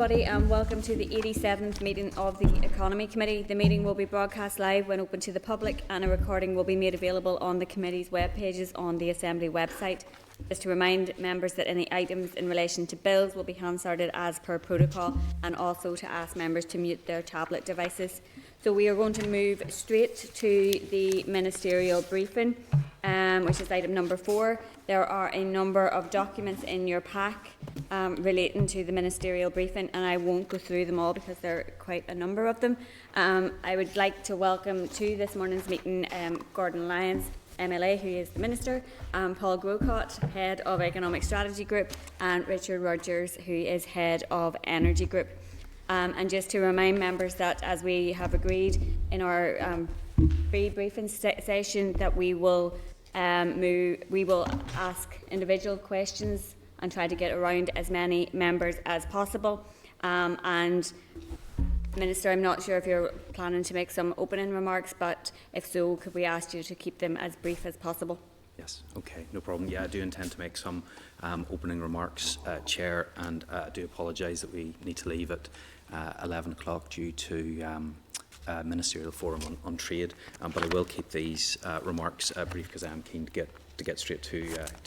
Everybody, and welcome to the 87th meeting of the Economy Committee. The meeting will be broadcast live when open to the public, and a recording will be made available on the committee's web pages on the Assembly website. Just to remind members that any items in relation to bills will be Hansarded as per protocol, and also to ask members to mute their tablet devices. So we are going to move straight to the Ministerial Briefing, which is item number 4. There are a number of documents in your pack relating to the Ministerial Briefing, and I won't go through them all because there are quite a number of them. I would like to welcome to this morning's meeting Gordon Lyons, MLA, who is the Minister, Paul Grocott, Head of Economic Strategy Group, and Richard Rogers, who is Head of Energy Group. And just to remind members that, as we have agreed in our pre-briefing session, that we will ask individual questions and try to get around as many members as possible. And Minister, I'm not sure if you're planning to make some opening remarks, but if so, could we ask you to keep them as brief as possible? Yes, okay, no problem. Yeah, I do intend to make some opening remarks, Chair, and I do apologise that we need to leave at 11 o'clock due to Ministerial Forum on Trade, but I will keep these remarks brief because I am keen to get straight to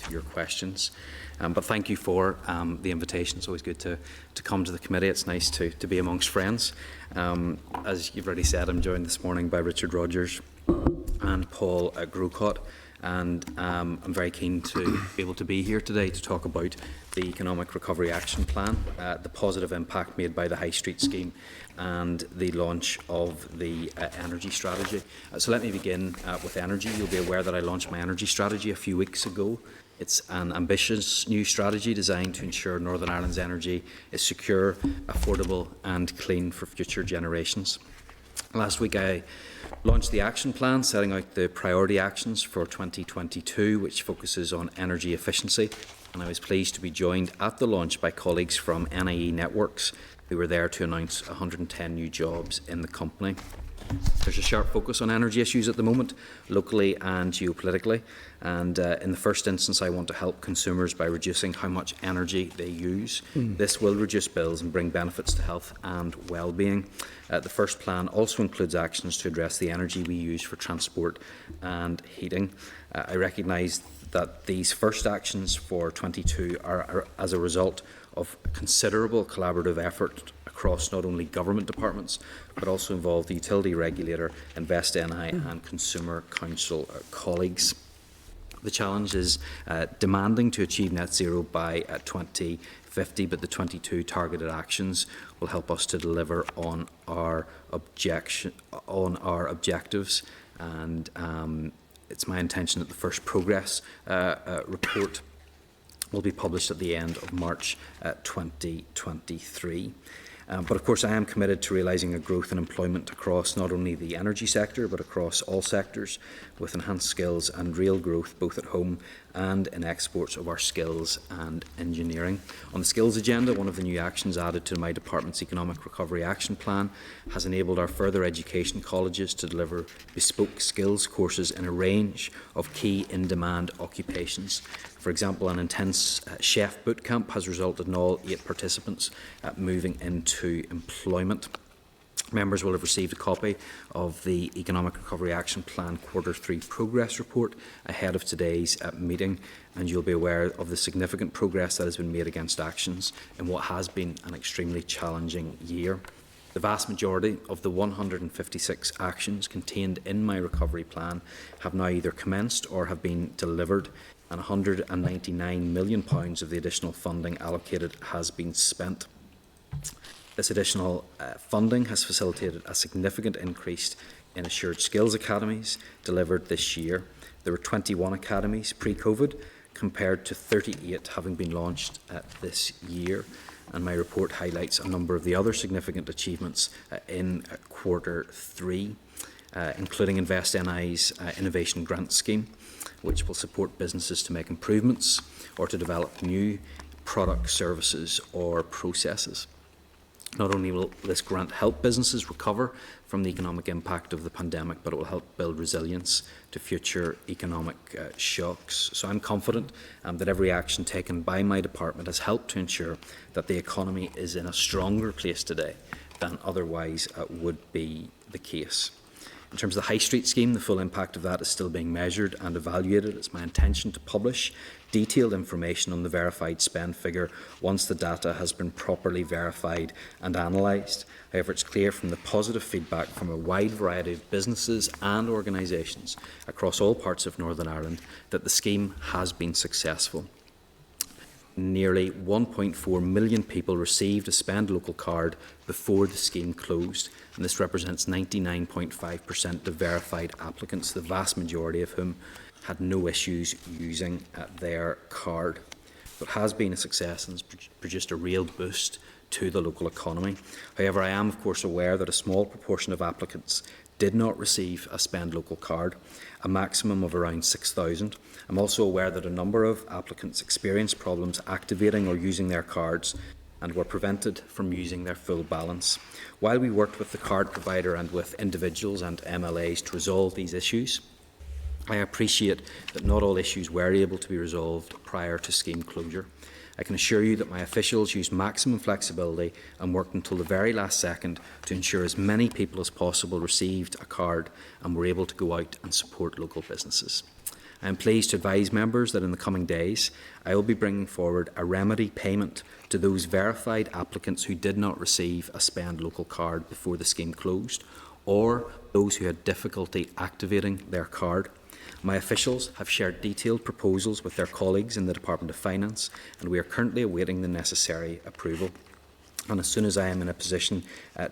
your questions. But thank you for the invitation. It's always good to come to the committee. It's nice to be amongst friends. As you've already said, I'm joined this morning by Richard Rogers and Paul Grocott, and I'm very keen to be able to be here today to talk about the Economic Recovery Action Plan, the positive impact made by the High Street scheme, and the launch of the energy strategy. So let me begin with energy. You'll be aware that I launched my energy strategy a few weeks ago. It's an ambitious new strategy designed to ensure Northern Ireland's energy is secure, affordable and clean for future generations. Last week I launched the action plan, setting out the priority actions for 2022, which focuses on energy efficiency, and I was pleased to be joined at the launch by colleagues from NIE Networks, who were there to announce 110 new jobs in the company. There's a sharp focus on energy issues at the moment, locally and geopolitically, and in the first instance I want to help consumers by reducing how much energy they use. This will reduce bills and bring benefits to health and well-being. The first plan also includes actions to address the energy we use for transport and heating. I recognise that these first actions for 22 are as a result of considerable collaborative effort across not only government departments but also involve the utility regulator, InvestNI and Consumer Council colleagues. The challenge is demanding to achieve net zero by 2050, but the 22 targeted actions will help us to deliver on our objectives, and it's my intention that the first progress report will be published at the end of March 2023. But of course I am committed to realising a growth in employment across not only the energy sector but across all sectors, with enhanced skills and real growth both at home and in exports of our skills and engineering. On the skills agenda, one of the new actions added to my department's Economic Recovery Action Plan has enabled our further education colleges to deliver bespoke skills courses in a range of key in-demand occupations. For example, an intense chef bootcamp has resulted in all 8 participants moving into employment. Members will have received a copy of the Economic Recovery Action Plan Q3 Progress Report ahead of today's meeting, and you'll be aware of the significant progress that has been made against actions in what has been an extremely challenging year. The vast majority of the 156 actions contained in my recovery plan have now either commenced or have been delivered, and £199 million of the additional funding allocated has been spent. This additional funding has facilitated a significant increase in assured skills academies delivered this year. There were 21 academies pre-COVID, compared to 38 having been launched this year. And my report highlights a number of the other significant achievements in Q3, including InvestNI's Innovation Grant Scheme, which will support businesses to make improvements or to develop new products, services or processes. Not only will this grant help businesses recover from the economic impact of the pandemic, but it will help build resilience to future economic shocks. So I'm confident that every action taken by my department has helped to ensure that the economy is in a stronger place today than otherwise would be the case. In terms of the High Street scheme, the full impact of that is still being measured and evaluated. It's my intention to publish detailed information on the verified spend figure once the data has been properly verified and analysed. However, it's clear from the positive feedback from a wide variety of businesses and organisations across all parts of Northern Ireland that the scheme has been successful. Nearly 1.4 million people received a Spend Local card before the scheme closed, and this represents 99.5% of verified applicants, the vast majority of whom had no issues using their card. It has been a success and has produced a real boost to the local economy. However, I am of course aware that a small proportion of applicants did not receive a Spend Local card, a maximum of around 6,000. I'm also aware that a number of applicants experienced problems activating or using their cards and were prevented from using their full balance. While we worked with the card provider and with individuals and MLAs to resolve these issues, I appreciate that not all issues were able to be resolved prior to scheme closure. I can assure you that my officials used maximum flexibility and worked until the very last second to ensure as many people as possible received a card and were able to go out and support local businesses. I am pleased to advise members that in the coming days I will be bringing forward a remedy payment to those verified applicants who did not receive a Spend Local card before the scheme closed, or those who had difficulty activating their card. My officials have shared detailed proposals with their colleagues in the Department of Finance, and we are currently awaiting the necessary approval. And as soon as I am in a position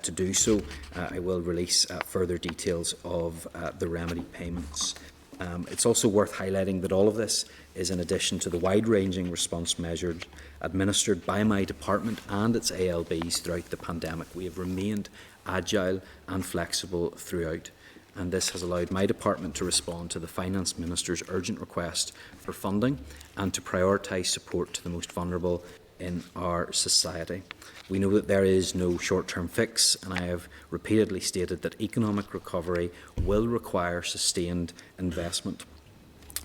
to do so, I will release further details of the remedy payments. It's also worth highlighting that all of this is in addition to the wide-ranging response measures administered by my department and its ALBs throughout the pandemic. We have remained agile and flexible throughout, and this has allowed my department to respond to the Finance Minister's urgent request for funding and to prioritise support to the most vulnerable in our society. We know that there is no short-term fix, and I have repeatedly stated that economic recovery will require sustained investment.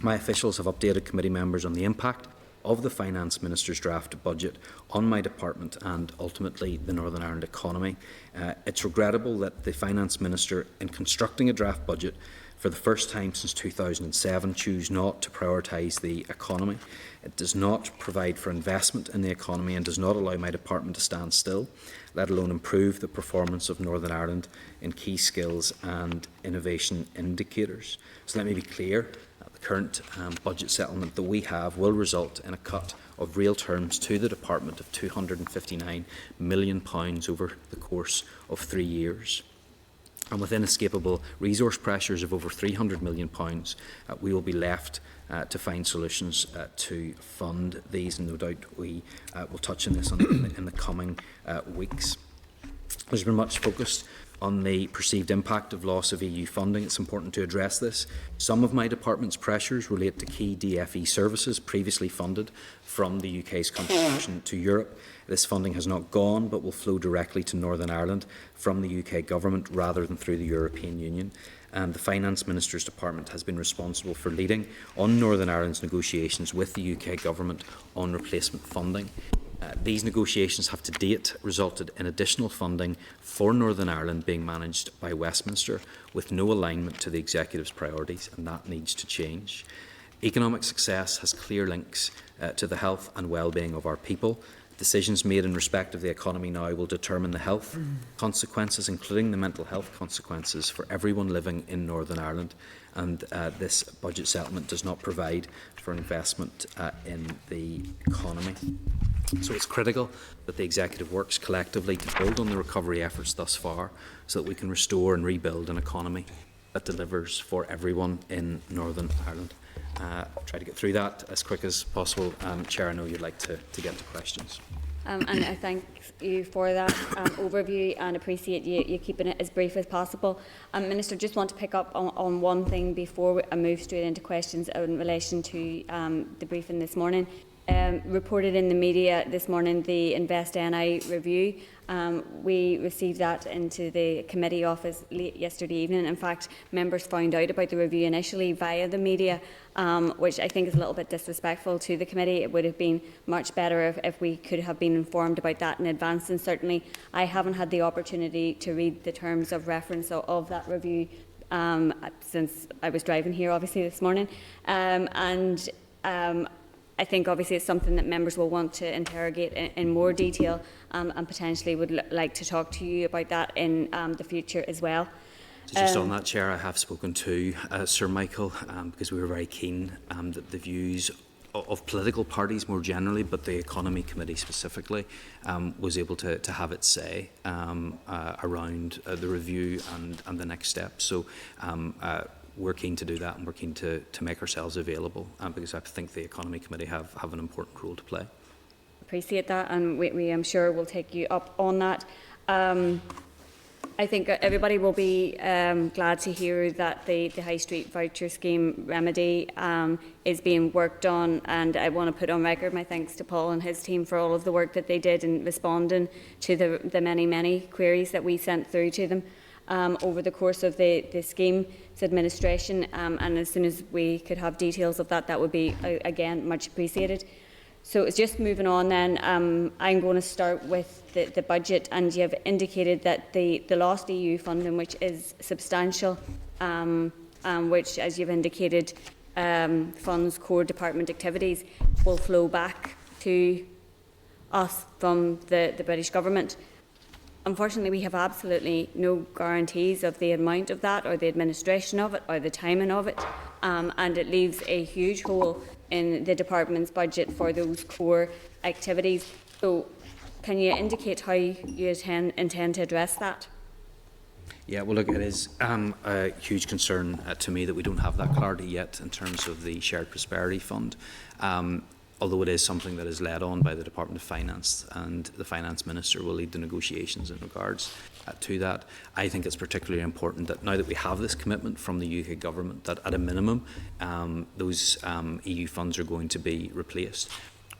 My officials have updated committee members on the impact of the Finance Minister's draft budget on my department and ultimately the Northern Ireland economy. It's regrettable that the Finance Minister, in constructing a draft budget for the first time since 2007, choose not to prioritise the economy. It does not provide for investment in the economy and does not allow my department to stand still, let alone improve the performance of Northern Ireland in key skills and innovation indicators. So let me be clear. The current budget settlement that we have will result in a cut of real terms to the department of £259 million over the course of 3 years. And with inescapable resource pressures of over £300 million, we will be left to find solutions to fund these, and no doubt we will touch on this in the coming weeks. There's been much focused on the perceived impact of loss of EU funding. It's important to address this. Some of my department's pressures relate to key DFE services previously funded from the UK's contribution to Europe. This funding has not gone, but will flow directly to Northern Ireland from the UK Government rather than through the European Union. And the Finance Minister's Department has been responsible for leading on Northern Ireland's negotiations with the UK Government on replacement funding. These negotiations have to date resulted in additional funding for Northern Ireland being managed by Westminster with no alignment to the Executive's priorities, and that needs to change. Economic success has clear links to the health and well-being of our people. Decisions made in respect of the economy now will determine the health consequences, including the mental health consequences for everyone living in Northern Ireland, and this budget settlement does not provide for investment in the economy. So it's critical that the Executive works collectively to build on the recovery efforts thus far so that we can restore and rebuild an economy that delivers for everyone in Northern Ireland. Try to get through that as quick as possible. Chair, I know you'd like to get to questions. And I thank you for that overview and appreciate you keeping it as brief as possible. Minister, just want to pick up on one thing before I move straight into questions in relation to the briefing this morning. reported in the media this morning the Invest NI review. We received that into the committee office late yesterday evening. In fact, members found out about the review initially via the media, which I think is a little bit disrespectful to the committee. It would have been much better if we could have been informed about that in advance, and certainly I haven't had the opportunity to read the terms of reference of that review since I was driving here obviously this morning, I think obviously it's something that members will want to interrogate in more detail, and potentially would like to talk to you about that in the future as well. So just on that, Chair, I have spoken to Sir Michael because we were very keen that the views of political parties more generally, but the Economy Committee specifically, was able to have its say around the review and the next steps. So we're keen to do that, and we're keen to make ourselves available because I think the Economy Committee have an important role to play. Appreciate that, and we I'm sure will take you up on that. I think everybody will be glad to hear that the High Street Voucher Scheme remedy is being worked on, and I want to put on record my thanks to Paul and his team for all of the work that they did in responding to the many queries that we sent through to them over the course of the scheme's administration, and as soon as we could have details of that, that would be, again, much appreciated. So it's just moving on then, I'm going to start with the budget, and you have indicated that the lost EU funding, which is substantial, which, as you've indicated, funds core department activities, will flow back to us from the British Government. Unfortunately, we have absolutely no guarantees of the amount of that, or the administration of it, or the timing of it, and it leaves a huge hole in the department's budget for those core activities. So, can you indicate how you intend to address that? Yeah, well, look, it is a huge concern to me that we don't have that clarity yet in terms of the Shared Prosperity Fund. Although it is something that is led on by the Department of Finance, and the Finance Minister will lead the negotiations in regards to that. I think it's particularly important that now that we have this commitment from the UK Government that at a minimum those EU funds are going to be replaced.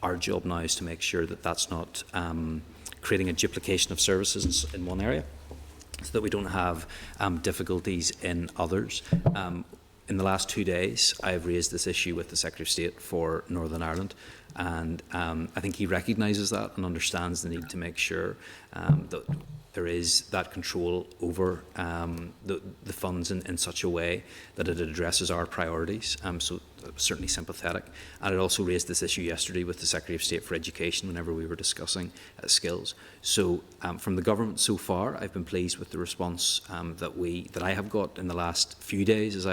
Our job now is to make sure that that's not creating a duplication of services in one area, so that we don't have difficulties in others. In the last 2 days, I have raised this issue with the Secretary of State for Northern Ireland, and I think he recognises that and understands the need to make sure that there is that control over the funds in such a way that it addresses our priorities. So certainly sympathetic. And I also raised this issue yesterday with the Secretary of State for Education whenever we were discussing skills. So from the government so far, I've been pleased with the response that I have got in the last few days as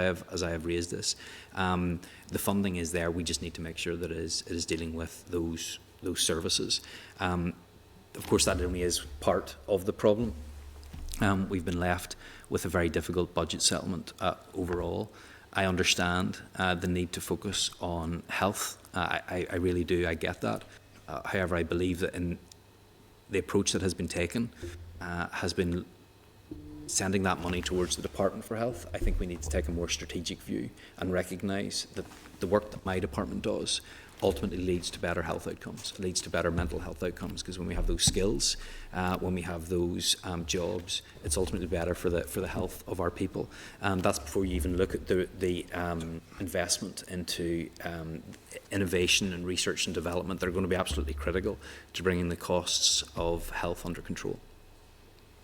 I have raised this. The funding is there. We just need to make sure that it is dealing with those services. Of course, that only is part of the problem. We've been left with a very difficult budget settlement overall. I understand the need to focus on health. I really do. I get that. However, I believe that in the approach that has been taken has been sending that money towards the Department for Health. I think we need to take a more strategic view and recognise that the work that my department does ultimately leads to better health outcomes, leads to better mental health outcomes, because when we have those skills, when we have those jobs, it's ultimately better for the health of our people. That's before you even look at the investment into innovation and research and development that are going to be absolutely critical to bringing the costs of health under control.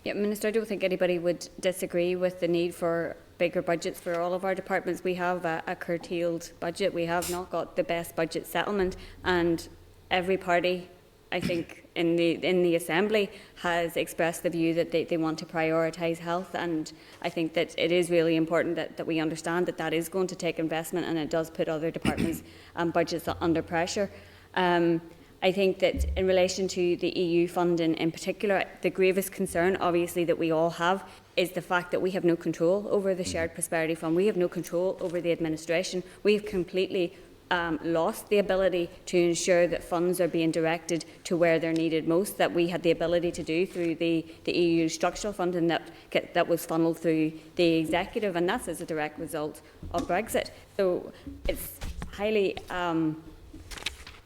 Yeah, Minister, I don't think anybody would disagree with the need for bigger budgets for all of our departments. We have a curtailed budget. We have not got the best budget settlement, and every party, I think, in the Assembly has expressed the view that they want to prioritise health, and I think that it is really important that we understand that is going to take investment, and it does put other departments' budgets under pressure. I think that in relation to the EU funding in particular, the gravest concern, obviously, that we all have is the fact that we have no control over the Shared Prosperity Fund. We have no control over the administration. We've completely lost the ability to ensure that funds are being directed to where they're needed most, that we had the ability to do through the EU structural funding that was funneled through the executive, and that's as a direct result of Brexit. So it's highly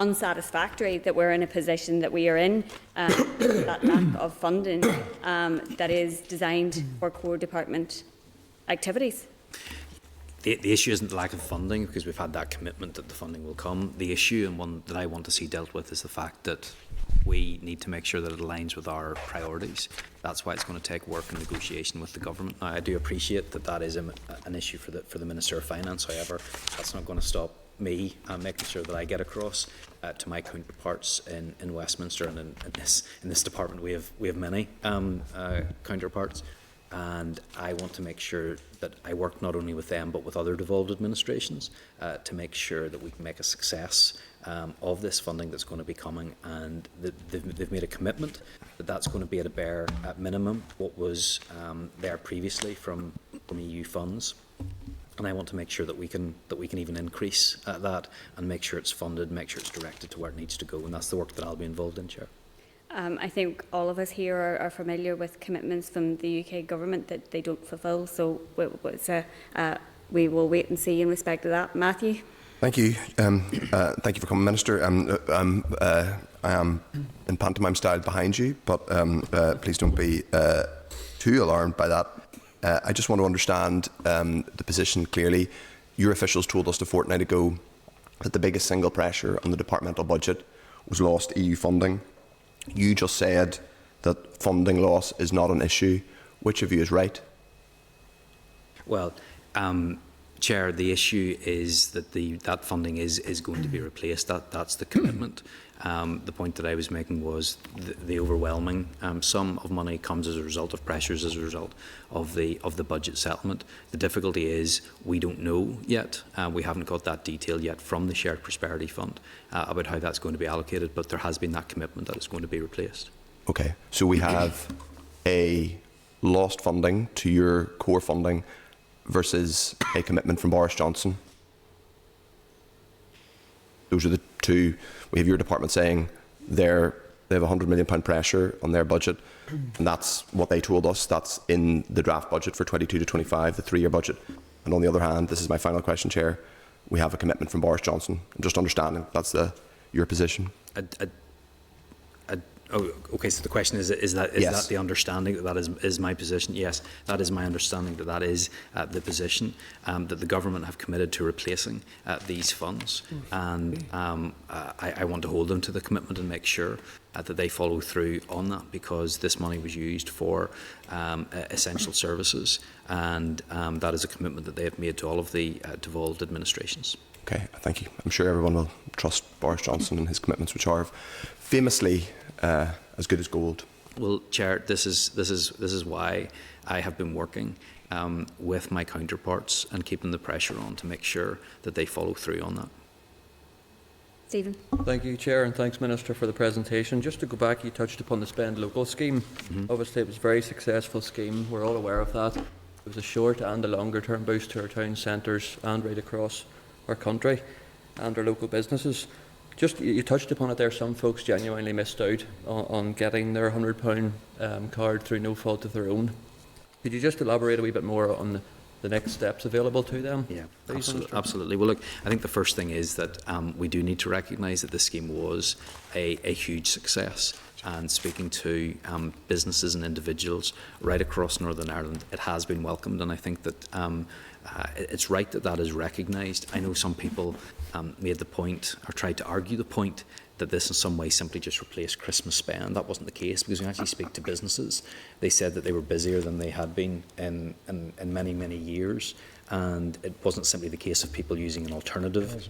unsatisfactory that we're in a position that we are in, that lack of funding that is designed for core department activities. The issue isn't the lack of funding, because we've had that commitment that the funding will come. The issue, and one that I want to see dealt with, is the fact that we need to make sure that it aligns with our priorities. That's why it's going to take work and negotiation with the government. Now, I do appreciate that that is an issue for the Minister of Finance. However, that's not going to stop me making sure that I get across to my counterparts in Westminster, and in this department we have many counterparts. And I want to make sure that I work not only with them but with other devolved administrations to make sure that we can make a success of this funding that's going to be coming. And they've made a commitment that that's going to be at a bare minimum what was there previously from EU funds. And I want to make sure that we can even increase that and make sure it's funded, make sure it's directed to where it needs to go. And that's the work that I'll be involved in, Chair. I think all of us here are familiar with commitments from the UK government that they don't fulfil, so we will wait and see in respect to that. Matthew? Thank you. Thank you for coming, Minister. I am in pantomime style behind you, but please don't be too alarmed by that. I just want to understand the position clearly. Your officials told us a fortnight ago that the biggest single pressure on the departmental budget was lost EU funding. You just said that funding loss is not an issue. Which of you is right? Well, Chair, the issue is that that funding is going to be replaced. That's the commitment. The point that I was making was the overwhelming sum of money comes as a result of pressures, as a result of the budget settlement. The difficulty is we don't know yet. We haven't got that detail yet from the Shared Prosperity Fund about how that's going to be allocated, but there has been that commitment that it's going to be replaced. Okay, so we have a lost funding to your core funding versus a commitment from Boris Johnson. Those are the two. We have your department saying they have £100 million pressure on their budget, and that's what they told us. That's in the draft budget for 22 to 25, the 3-year budget. And on the other hand, this is my final question, Chair, we have a commitment from Boris Johnson. I'm just understanding that's your position. Okay, so the question is yes. That the understanding that is my position? Yes, that is my understanding that is the position, that the government have committed to replacing these funds, and I want to hold them to the commitment and make sure that they follow through on that, because this money was used for essential services, and that is a commitment that they have made to all of the devolved administrations. Okay, thank you. I'm sure everyone will trust Boris Johnson and his commitments, which are famously as good as gold. Well, Chair, this is why I have been working with my counterparts and keeping the pressure on to make sure that they follow through on that. Stephen. Thank you, Chair, and thanks, Minister, for the presentation. Just to go back, you touched upon the Spend Local scheme. Obviously, it was a very successful scheme. We're all aware of that. It was a short and a longer-term boost to our town centres and right across our country and our local businesses. Just, you touched upon it there, some folks genuinely missed out on getting their £100 card through no fault of their own. Could you just elaborate a wee bit more on the next steps available to them? Yeah, absolutely. Well, look, I think the first thing is that we do need to recognise that this scheme was a huge success. And speaking to businesses and individuals right across Northern Ireland, it has been welcomed, and I think that it's right that that is recognised. I know some people made the point, or tried to argue the point, that this in some way simply just replaced Christmas spend. That wasn't the case, because when you actually speak to businesses, they said that they were busier than they had been in many, many years. And it wasn't simply the case of people using an alternative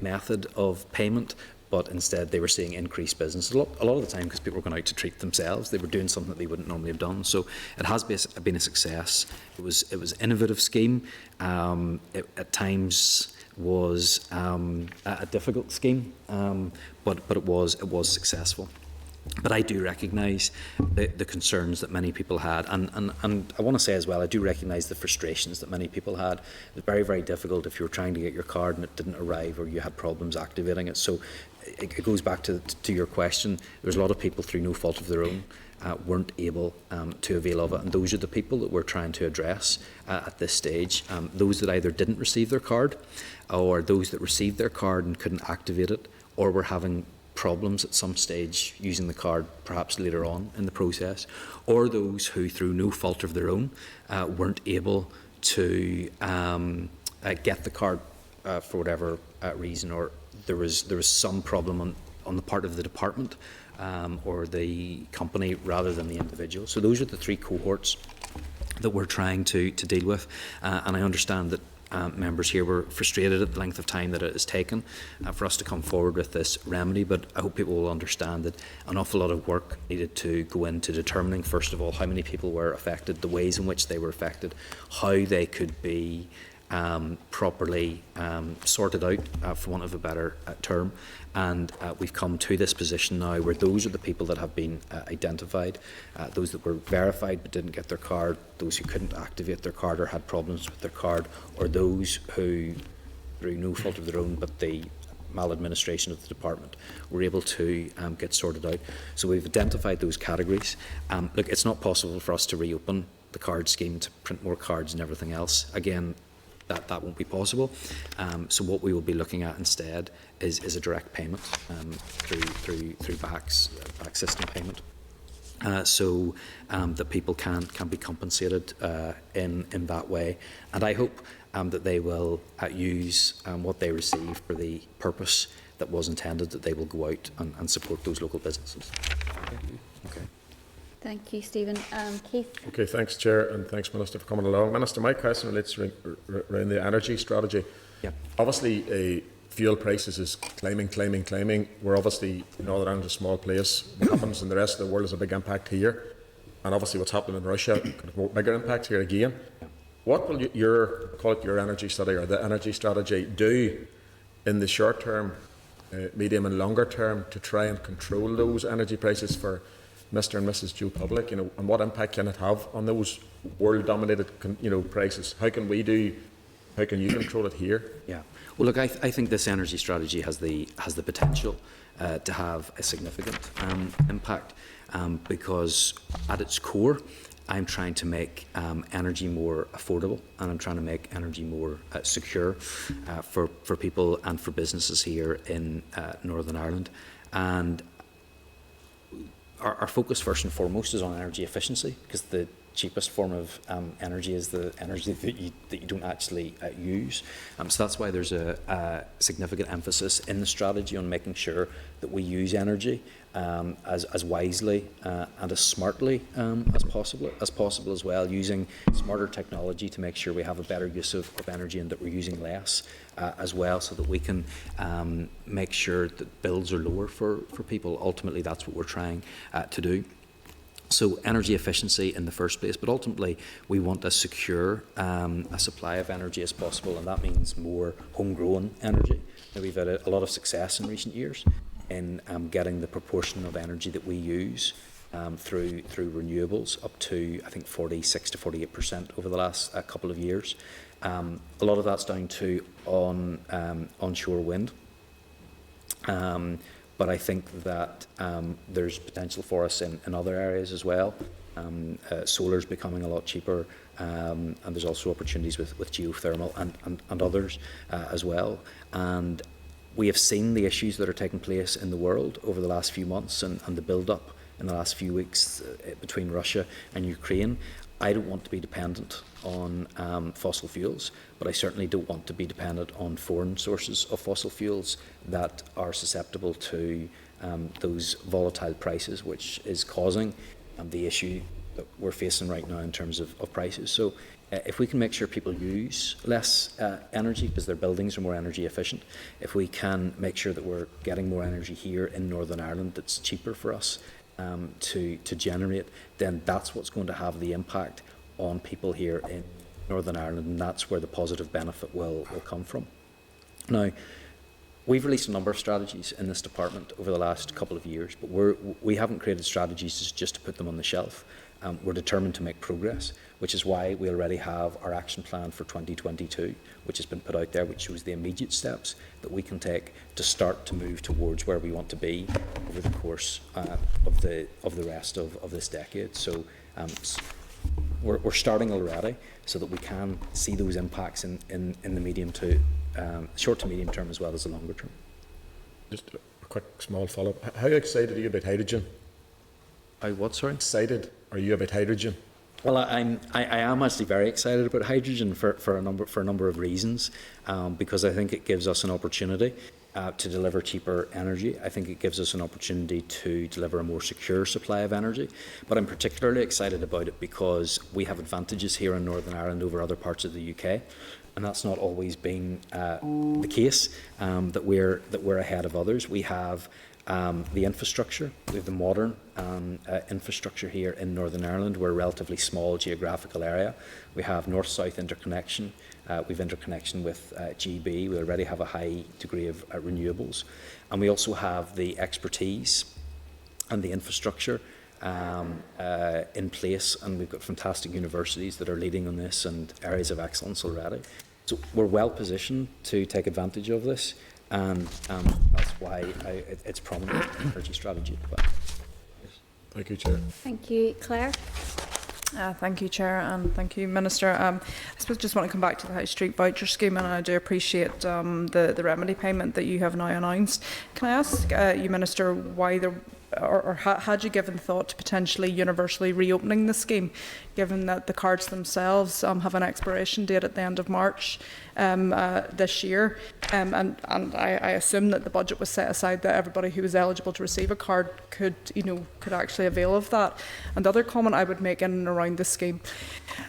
method of payment, but instead they were seeing increased business. A lot of the time, because people were going out to treat themselves, they were doing something that they wouldn't normally have done. So it has been a success. It was an innovative scheme. It at times was a difficult scheme, but it was successful. But I do recognise the concerns that many people had, and I want to say as well, I do recognise the frustrations that many people had. It was very, very difficult if you were trying to get your card and it didn't arrive, or you had problems activating it. So it goes back to your question. There's a lot of people through no fault of their own weren't able to avail of it, and those are the people that we're trying to address at this stage. Those that either didn't receive their card, or those that received their card and couldn't activate it, or were having problems at some stage using the card, perhaps later on in the process, or those who, through no fault of their own, weren't able to get the card for whatever reason, or there was some problem on the part of the department or the company rather than the individual. So those are the three cohorts that we're trying to deal with, and I understand that members here were frustrated at the length of time that it has taken for us to come forward with this remedy, but I hope people will understand that an awful lot of work needed to go into determining, first of all, how many people were affected, the ways in which they were affected, how they could be properly sorted out, for want of a better term, and we've come to this position now where those are the people that have been identified, those that were verified but didn't get their card, those who couldn't activate their card or had problems with their card, or those who, through no fault of their own but the maladministration of the department, were able to get sorted out. So we've identified those categories. Look, it's not possible for us to reopen the card scheme to print more cards and everything else. Again, that won't be possible. So what we will be looking at instead is a direct payment through back system payment, so that people can be compensated in that way. And I hope that they will use what they receive for the purpose that was intended, that they will go out and support those local businesses. Okay. Thank you, Stephen. Keith? Okay, thanks, Chair, and thanks, Minister, for coming along. Minister, my question relates around the energy strategy. Yep. Obviously, fuel prices is climbing. We're obviously, Northern Ireland is a small place. What happens in the rest of the world has a big impact here. And obviously what's happening in Russia could have a bigger impact here again. What will your energy study or the energy strategy do in the short term, medium and longer term to try and control those energy prices for Mr. and Mrs. Joe Public, and what impact can it have on those world-dominated, prices? How can you control it here? Yeah. Well, look, I think this energy strategy has the potential to have a significant impact, because at its core, I'm trying to make energy more affordable, and I'm trying to make energy more secure for people and for businesses here in Northern Ireland. And our focus first and foremost is on energy efficiency, because the cheapest form of energy is the energy that you don't actually use. So that's why there's a significant emphasis in the strategy on making sure that we use energy as wisely and as smartly as possible as well, using smarter technology to make sure we have a better use of energy and that we're using less as well, so that we can make sure that bills are lower for people. Ultimately, that's what we're trying to do. So energy efficiency in the first place, but ultimately we want as secure a supply of energy as possible, and that means more homegrown energy. Now, we've had a lot of success in recent years in getting the proportion of energy that we use through renewables up to, I think, 46 to 48% over the last couple of years. A lot of that's down to onshore wind. But I think that there's potential for us in other areas as well. Solar's becoming a lot cheaper, and there's also opportunities with geothermal and others as well. And we have seen the issues that are taking place in the world over the last few months and the build-up in the last few weeks between Russia and Ukraine. I don't want to be dependent on fossil fuels, but I certainly don't want to be dependent on foreign sources of fossil fuels that are susceptible to those volatile prices, which is causing the issue that we're facing right now in terms of prices. So if we can make sure people use less energy because their buildings are more energy efficient, if we can make sure that we're getting more energy here in Northern Ireland that's cheaper for us to generate, then that's what's going to have the impact on people here in Northern Ireland, and that's where the positive benefit will come from. Now, we've released a number of strategies in this department over the last couple of years, but we haven't created strategies just to put them on the shelf. We're determined to make progress, which is why we already have our action plan for 2022, which has been put out there, which shows the immediate steps that we can take to start to move towards where we want to be over the course of the rest of this decade. So we're starting already, so that we can see those impacts in the medium to short to medium term as well as the longer term. Just quick small follow-up. How excited are you about hydrogen? What, sorry? Excited are you about hydrogen? Well, I am actually very excited about hydrogen for a number of reasons, because I think it gives us an opportunity to deliver cheaper energy. I think it gives us an opportunity to deliver a more secure supply of energy. But I'm particularly excited about it because we have advantages here in Northern Ireland over other parts of the UK, and that's not always been the case. That we're ahead of others. We have the infrastructure. We have the modern infrastructure here in Northern Ireland. We're a relatively small geographical area. We have north-south interconnection. We've interconnection with GB. We already have a high degree of renewables. And we also have the expertise and the infrastructure in place. And we've got fantastic universities that are leading on this and areas of excellence already. So we're well positioned to take advantage of this. And that's why it's prominent in the energy strategy. Thank you, Chair. Thank you. Claire? Thank you, Chair, and thank you, Minister. I suppose just want to come back to the High Street voucher scheme, and I do appreciate the remedy payment that you have now announced. Can I ask you, Minister, why there, or had you given thought to potentially universally reopening the scheme, given that the cards themselves have an expiration date at the end of March this year, and I assume that the budget was set aside that everybody who was eligible to receive a card could actually avail of that. And the other comment I would make in and around this scheme,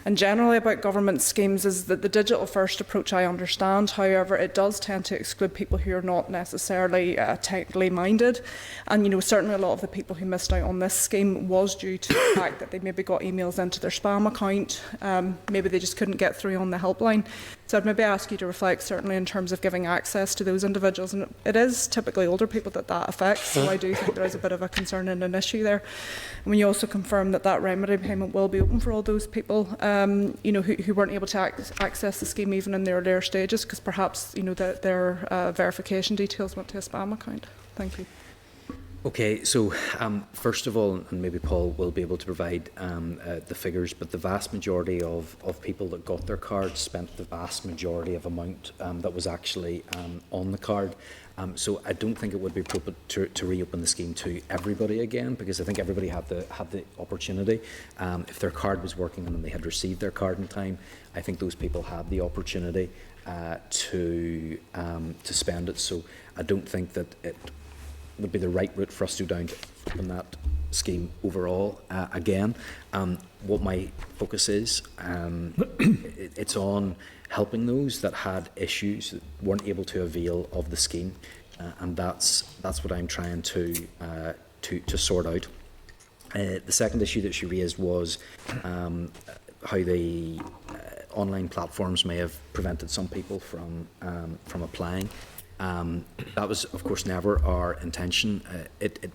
and generally about government schemes, is that the digital first approach I understand. However, it does tend to exclude people who are not necessarily technically minded, and certainly a lot of the people who missed out on this scheme was due to the fact that they maybe got emails into their spam account, maybe they just couldn't get through on the helpline. So I'd maybe ask you to reflect certainly in terms of giving access to those individuals, and it is typically older people that affects, so I do think there is a bit of a concern and an issue there. And when you also confirm that remedy payment will be open for all those people who weren't able to access the scheme even in the earlier stages, because perhaps their verification details went to a spam account. Thank you. Okay, so first of all, and maybe Paul will be able to provide the figures, but the vast majority of people that got their cards spent the vast majority of amount that was actually on the card. So I don't think it would be appropriate to reopen the scheme to everybody again, because I think everybody had the opportunity. If their card was working and they had received their card in time, I think those people had the opportunity to spend it. So I don't think that it would be the right route for us to go down to open that scheme overall again. What my focus is, it's on helping those that had issues that weren't able to avail of the scheme, and that's what I'm trying to sort out. The second issue that she raised was how the online platforms may have prevented some people from applying. That was, of course, never our intention.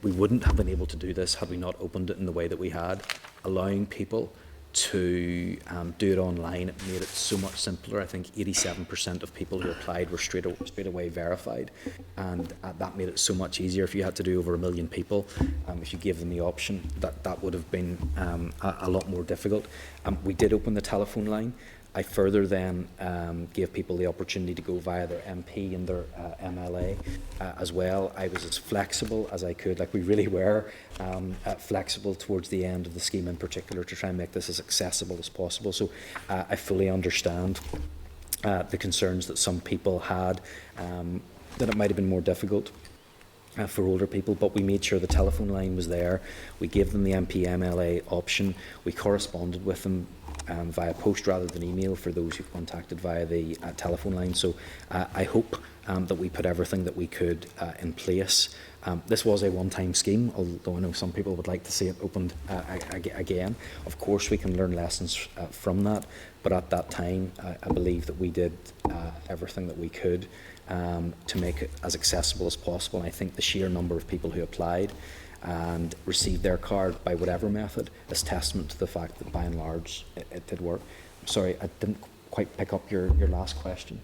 We wouldn't have been able to do this had we not opened it in the way that we had. Allowing people to do it online, it made it so much simpler. I think 87% of people who applied were straight away verified, and that made it so much easier. If you had to do over 1 million people, if you gave them the option, that would have been a lot more difficult. We did open the telephone line. I further then gave people the opportunity to go via their MP and their MLA as well. I was as flexible as I could, like we really were flexible towards the end of the scheme in particular, to try and make this as accessible as possible. So I fully understand the concerns that some people had, that it might have been more difficult for older people, but we made sure the telephone line was there. We gave them the MP MLA option. We corresponded with them via post rather than email for those who contacted via the telephone line. So I hope that we put everything that we could in place. This was a one-time scheme, although I know some people would like to see it opened again. Of course, we can learn lessons from that, but at that time, I believe that we did everything that we could to make it as accessible as possible. And I think the sheer number of people who applied and received their card by whatever method is testament to the fact that by and large it did work. Sorry, I didn't quite pick up your last question.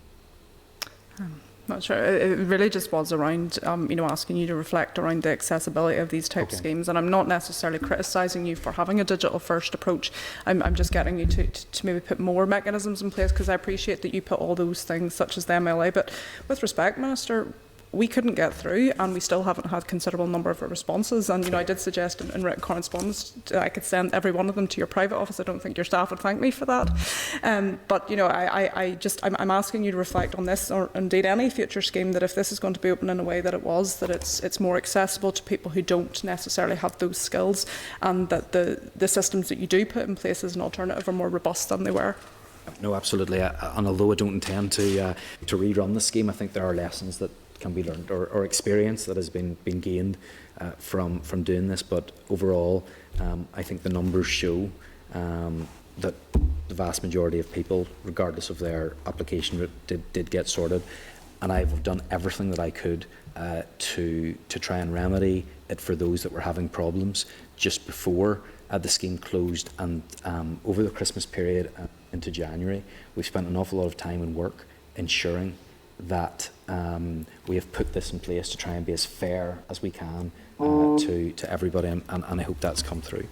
Not sure. It really just was around, asking you to reflect around the accessibility of these type of schemes. And I'm not necessarily criticising you for having a digital first approach. I'm just getting you to maybe put more mechanisms in place, because I appreciate that you put all those things such as the MLA. But with respect, Minister, we couldn't get through, and we still haven't had considerable number of responses. And I did suggest in written correspondence I could send every one of them to your private office. I don't think your staff would thank me for that. But I'm asking you to reflect on this, or indeed any future scheme, that if this is going to be open in a way that it was, that it's more accessible to people who don't necessarily have those skills, and that the systems that you do put in place as an alternative are more robust than they were. No, absolutely. And although I don't intend to rerun the scheme, I think there are lessons that can be learned, or experience that has been gained from doing this. But overall, I think the numbers show that the vast majority of people, regardless of their application route, did get sorted. And I've done everything that I could to try and remedy it for those that were having problems just before the scheme closed, and over the Christmas period into January. We've spent an awful lot of time and work ensuring that we have put this in place to try and be as fair as we can to everybody, and I hope that's come through.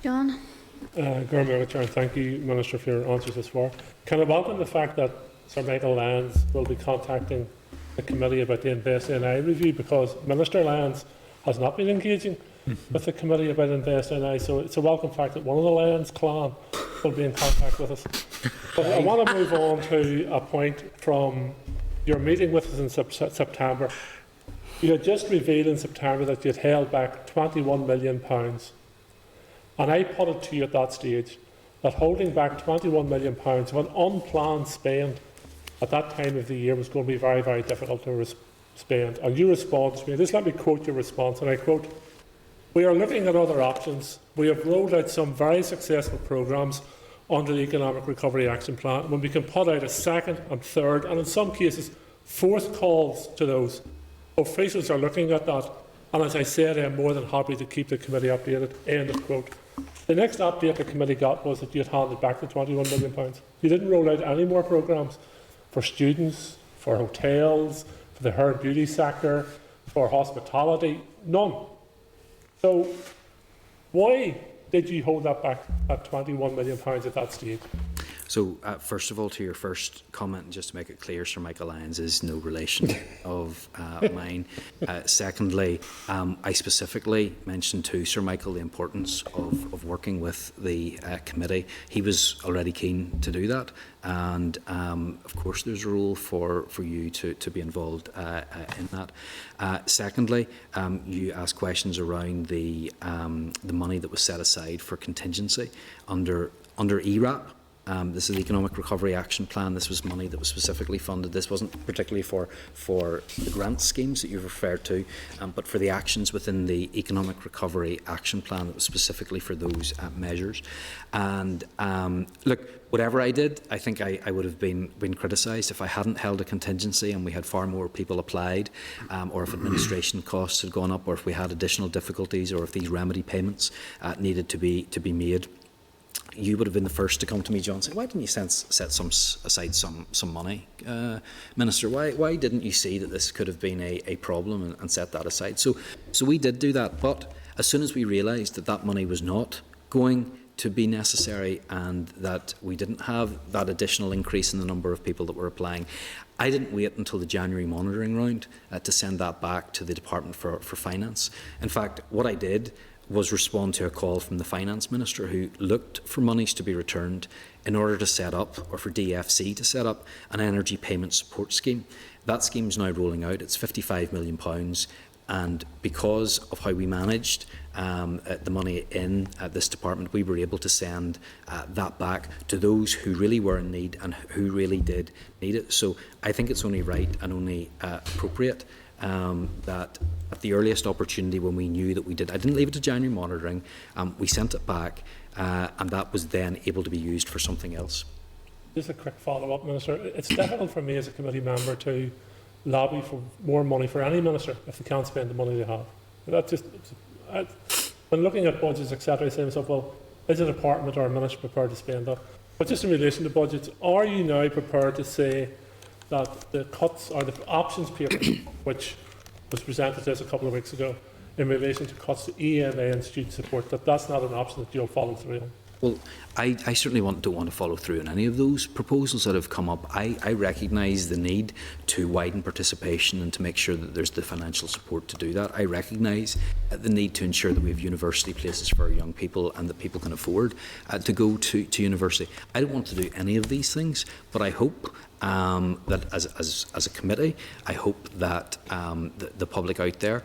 John? Thank you, Minister, for your answers thus far. Can I welcome the fact that Sir Michael Lyons will be contacting the committee about the Invest NI review, because Minister Lyons has not been engaging with the committee about Invest NI, so it's a welcome fact that one of the Lyons clan will be in contact with us. But I want to move on to a point from your meeting with us in September. You had just revealed in September that you had held back £21 million. And I put it to you at that stage that holding back £21 million of an unplanned spend at that time of the year was going to be very, very difficult to spend. And you responded to me. Just let me quote your response, and I quote, "We are looking at other options. We have rolled out some very successful programmes under the Economic Recovery Action Plan, when we can put out a second and third, and in some cases, fourth calls to those. Officials are looking at that, and as I said, I am more than happy to keep the committee updated." End of quote. The next update the committee got was that you had handed back the £21 million. You didn't roll out any more programmes for students, for hotels, for the hair and beauty sector, for hospitality, none. So why did you hold that back at £21 million at that stage? So, first of all, to your first comment, just to make it clear, Sir Michael Lyons is no relation of mine. Secondly, I specifically mentioned to Sir Michael the importance of working with the committee. He was already keen to do that, and of course there's a role for you to be involved in that. Secondly, you asked questions around the money that was set aside for contingency under ERAP. This is the Economic Recovery Action Plan. This was money that was specifically funded. This wasn't particularly for the grant schemes that you've referred to, but for the actions within the Economic Recovery Action Plan that was specifically for those measures. And look, whatever I did, I think I would have been criticised if I hadn't held a contingency and we had far more people applied, or if administration costs had gone up, or if we had additional difficulties, or if these remedy payments needed to be made. You would have been the first to come to me, John, and say, "Why didn't you set aside some money, Minister? Why didn't you see that this could have been a problem and set that aside?" So we did do that, but as soon as we realised that that money was not going to be necessary and that we didn't have that additional increase in the number of people that were applying, I didn't wait until the January monitoring round to send that back to the Department for Finance. In fact, what I did was respond to a call from the Finance Minister, who looked for monies to be returned in order to set up, or for DFC to set up, an energy payment support scheme. That scheme is now rolling out. It's £55 million, and because of how we managed the money in this department, we were able to send that back to those who really were in need and who really did need it. So I think it's only right and only appropriate that at the earliest opportunity, when we knew that we did, I didn't leave it to January monitoring, we sent it back, and that was then able to be used for something else. Just a quick follow-up, Minister. It's difficult for me as a committee member to lobby for more money for any minister if they can't spend the money they have. When looking at budgets, etc., I say to myself, well, is a department or a minister prepared to spend that? But just in relation to budgets, are you now prepared to say that the cuts, or the options paper, which was presented to us a couple of weeks ago in relation to cuts to EMA and student support, that's not an option that you'll follow through on? Well, I certainly don't want to follow through on any of those proposals that have come up. I recognise the need to widen participation and to make sure that there's the financial support to do that. I recognise the need to ensure that we have university places for our young people and that people can afford to go to university. I don't want to do any of these things, but I hope that as a committee, I hope that the public out there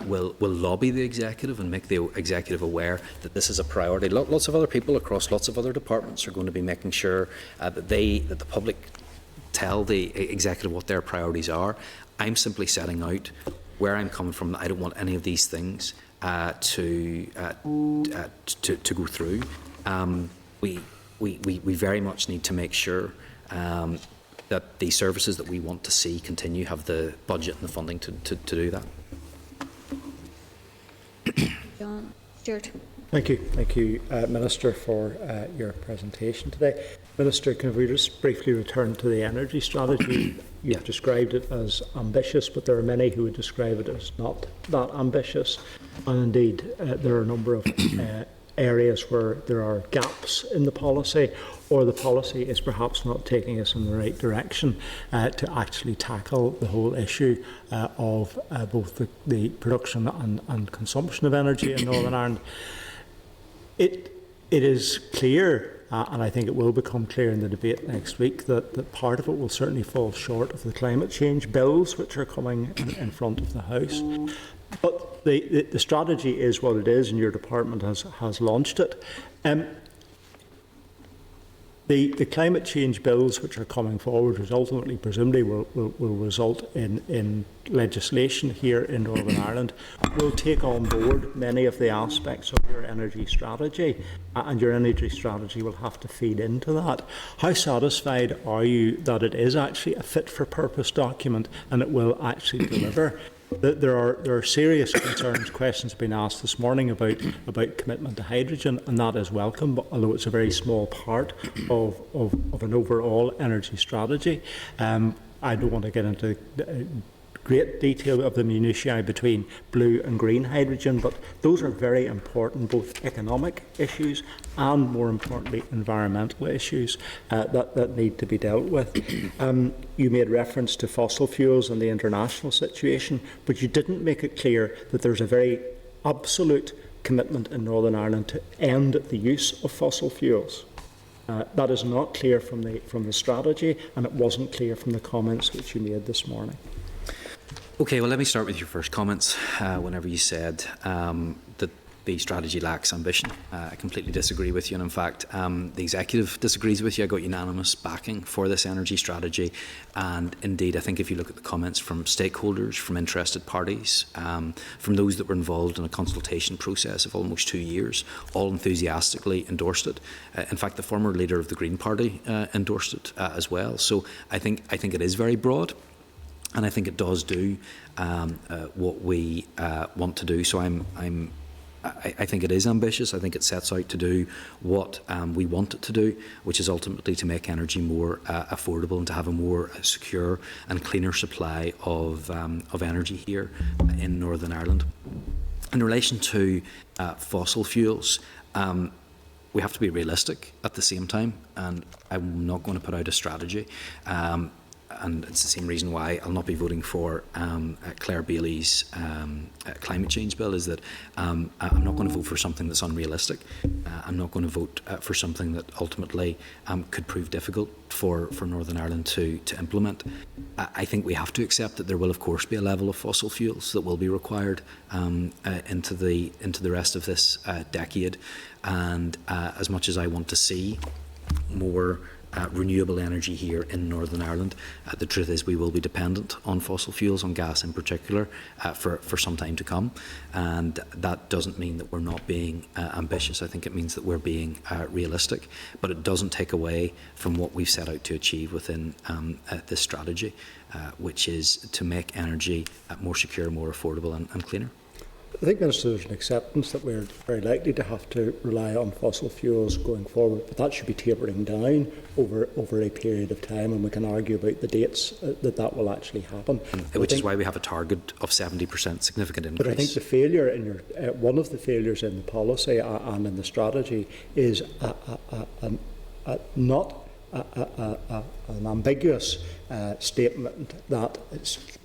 will lobby the executive and make the executive aware that this is a priority. Lots of other people across lots of other departments are going to be making sure that the public tell the executive what their priorities are. I'm simply setting out where I'm coming from. I don't want any of these things to go through. We very much need to make sure that the services that we want to see continue have the budget and the funding to do that. John Stewart. Thank you, Minister, for your presentation today. Minister, can we just briefly return to the energy strategy? You've described it as ambitious, but there are many who would describe it as not that ambitious. And indeed, there are a number of areas where there are gaps in the policy, or the policy is perhaps not taking us in the right direction to actually tackle the whole issue of both the production and consumption of energy in Northern Ireland. It is clear, and I think it will become clear in the debate next week, that part of it will certainly fall short of the climate change bills which are coming in front of the House. But the strategy is what it is, and your department has launched it. The climate change bills which are coming forward, which ultimately presumably will result in legislation here in Northern Ireland, will take on board many of the aspects of your energy strategy, and your energy strategy will have to feed into that. How satisfied are you that it is actually a fit-for-purpose document and it will actually deliver? There are serious concerns, questions have been asked this morning about commitment to hydrogen, and that is welcome, but although it's a very small part of an overall energy strategy. I don't want to get into great detail of the minutiae between blue and green hydrogen, but those are very important, both economic issues and, more importantly, environmental issues that need to be dealt with. You made reference to fossil fuels and the international situation, but you didn't make it clear that there's a very absolute commitment in Northern Ireland to end the use of fossil fuels. That is not clear from the strategy, and it wasn't clear from the comments which you made this morning. Okay, well, let me start with your first comments. Whenever you said that the strategy lacks ambition, I completely disagree with you. And in fact, the executive disagrees with you. I got unanimous backing for this energy strategy. And indeed, I think if you look at the comments from stakeholders, from interested parties, from those that were involved in a consultation process of almost 2 years, all enthusiastically endorsed it. In fact, the former leader of the Green Party endorsed it as well. So I think it is very broad. And I think it does do what we want to do. So I think it is ambitious. I think it sets out to do what we want it to do, which is ultimately to make energy more affordable and to have a more secure and cleaner supply of energy here in Northern Ireland. In relation to fossil fuels, we have to be realistic at the same time, and I'm not going to put out a strategy. And it's the same reason why I'll not be voting for Claire Bailey's climate change bill, is that I'm not going to vote for something that's unrealistic. I'm not going to vote for something that ultimately could prove difficult for Northern Ireland to implement. I think we have to accept that there will, of course, be a level of fossil fuels that will be required into the rest of this decade. And as much as I want to see more renewable energy here in Northern Ireland, the truth is we will be dependent on fossil fuels, on gas in particular, for some time to come. And that doesn't mean that we're not being ambitious. I think it means that we're being realistic, but it doesn't take away from what we've set out to achieve within this strategy, which is to make energy more secure, more affordable and cleaner. think, Minister, there's an acceptance that we're very likely to have to rely on fossil fuels going forward, but that should be tapering down over a period of time, and we can argue about the dates that will actually happen. Which is why we have a target of 70% significant increase. But I think the failure in your one of the failures in the policy and in the strategy is not an ambiguous statement that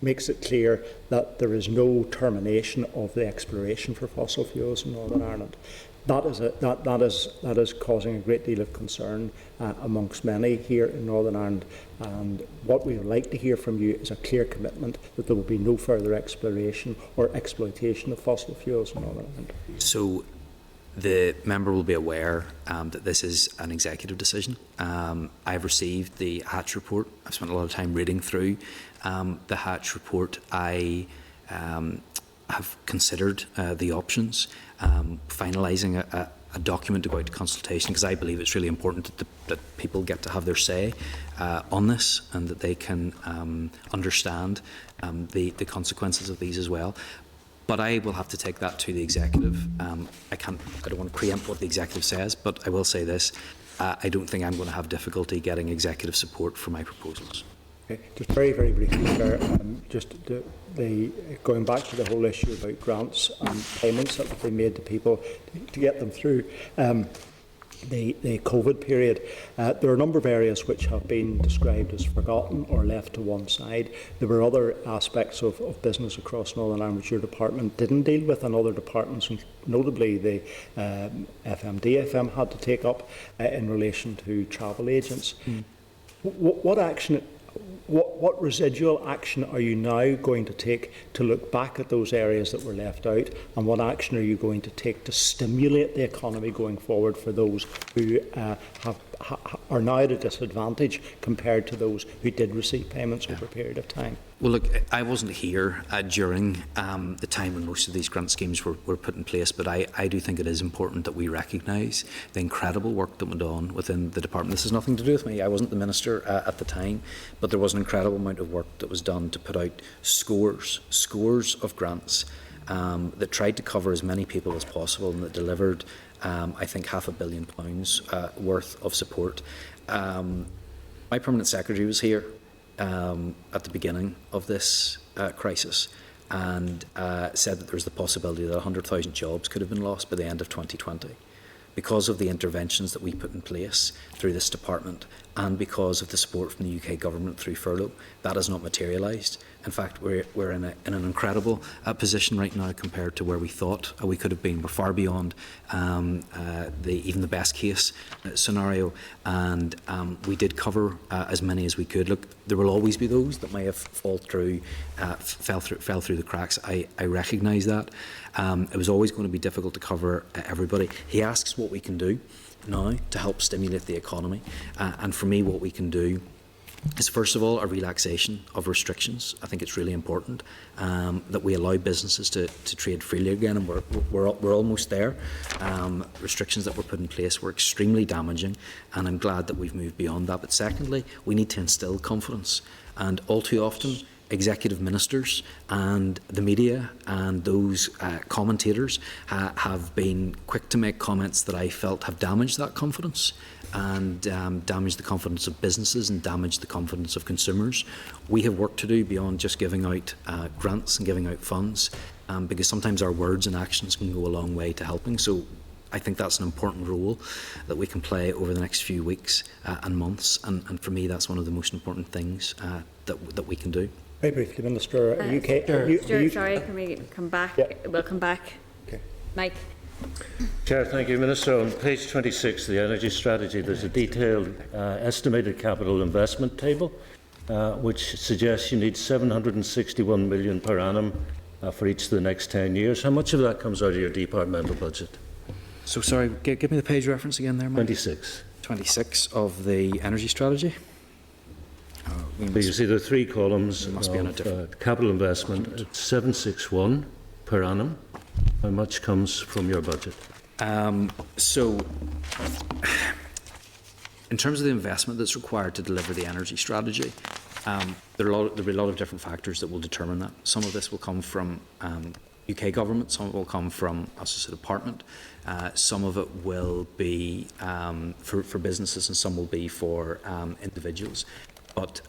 makes it clear that there is no termination of the exploration for fossil fuels in Northern Ireland. That is causing a great deal of concern amongst many here in Northern Ireland, and what we would like to hear from you is a clear commitment that there will be no further exploration or exploitation of fossil fuels in Northern Ireland. So the member will be aware that this is an executive decision. I've received the Hatch report. I've spent a lot of time reading through the Hatch report. I have considered the options, finalising a document to go out to consultation, because I believe it's really important that people get to have their say on this, and that they can understand the consequences of these as well. But I will have to take that to the executive. I don't want to preempt what the executive says, but I will say this: I don't think I'm going to have difficulty getting executive support for my proposals. Okay. Just very, very briefly, Chair, going back to the whole issue about grants and payments that have been made to people to get them through the COVID period. There are a number of areas which have been described as forgotten or left to one side. There were other aspects of business across Northern Ireland which your department didn't deal with, and other departments, notably the FMDFM, had to take up in relation to travel agents. What residual action are you now going to take to look back at those areas that were left out, and what action are you going to take to stimulate the economy going forward for those who are now at a disadvantage compared to those who did receive payments over a period of time? Well, look, I wasn't here during the time when most of these grant schemes were put in place, but I do think it is important that we recognise the incredible work that went on within the department. This has nothing to do with me. I wasn't the minister at the time, but there was an incredible amount of work that was done to put out scores of grants that tried to cover as many people as possible, and that delivered, I think, £500 million worth of support. My permanent secretary was here at the beginning of this crisis, and said that there was the possibility that 100,000 jobs could have been lost by the end of 2020 because of the interventions that we put in place through this department, and because of the support from the UK government through furlough. That has not materialised. In fact, we're in an incredible position right now compared to where we thought we could have been. We're far beyond even the best case scenario, and we did cover as many as we could. Look, there will always be those that may have fell through the cracks. I recognise that. It was always going to be difficult to cover everybody. He asks what we can do now to help stimulate the economy, and for me, what we can do is, first of all, a relaxation of restrictions. I think it's really important that we allow businesses to trade freely again, and we're almost there. Restrictions that were put in place were extremely damaging, and I'm glad that we've moved beyond that. But secondly, we need to instil confidence, and all too often, executive ministers and the media and those commentators have been quick to make comments that I felt have damaged that confidence, and damaged the confidence of businesses and damaged the confidence of consumers. We have work to do beyond just giving out grants and giving out funds, because sometimes our words and actions can go a long way to helping. So I think that's an important role that we can play over the next few weeks and months, and for me that's one of the most important things that we can do. Very briefly, Minister, are you Stuart, sorry, can we come back? Yeah. We'll come back. Okay. Mike. Chair, thank you. Minister, on page 26 of the Energy Strategy, there's a detailed estimated capital investment table, which suggests you need 761 million per annum for each of the next 10 years. How much of that comes out of your departmental budget? So sorry, give me the page reference again there, Mike. 26. 26 of the Energy Strategy. So you see the three columns must be on a of different capital investment. It's 761 per annum. How much comes from your budget? So, in terms of the investment that's required to deliver the energy strategy, there'll be a lot of different factors that will determine that. Some of this will come from UK government, some of it will come from us as a department, some of it will be for businesses, and some will be for individuals. But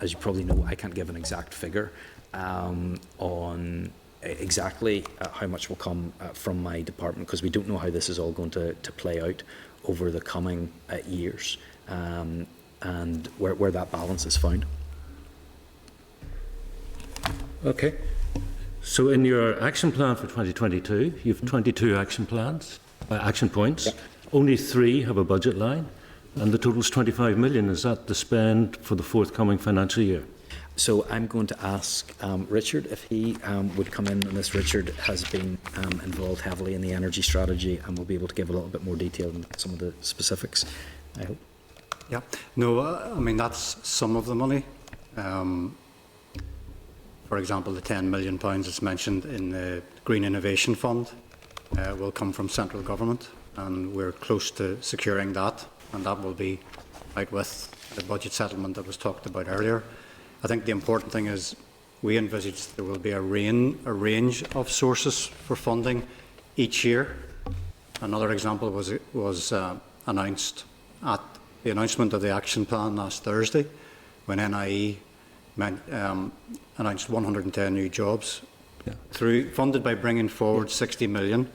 as you probably know, I can't give an exact figure on exactly how much will come from my department, because we don't know how this is all going to play out over the coming years, and where that balance is found. Okay. So in your action plan for 2022, you have 22 action points. Yep. Only 3 have a budget line, and the total is 25 million. Is that the spend for the forthcoming financial year? So I'm going to ask Richard if he would come in on this. Richard has been involved heavily in the energy strategy and will be able to give a little bit more detail on some of the specifics, I hope. Yeah, no, I mean, that's some of the money. For example, the £10 million that's mentioned in the Green Innovation Fund will come from central government, and we're close to securing that, and that will be out with the budget settlement that was talked about earlier. I think the important thing is we envisage there will be a range of sources for funding each year. Another example was announced at the announcement of the action plan last Thursday, when NIE announced 110 new jobs, funded by bringing forward 60 million.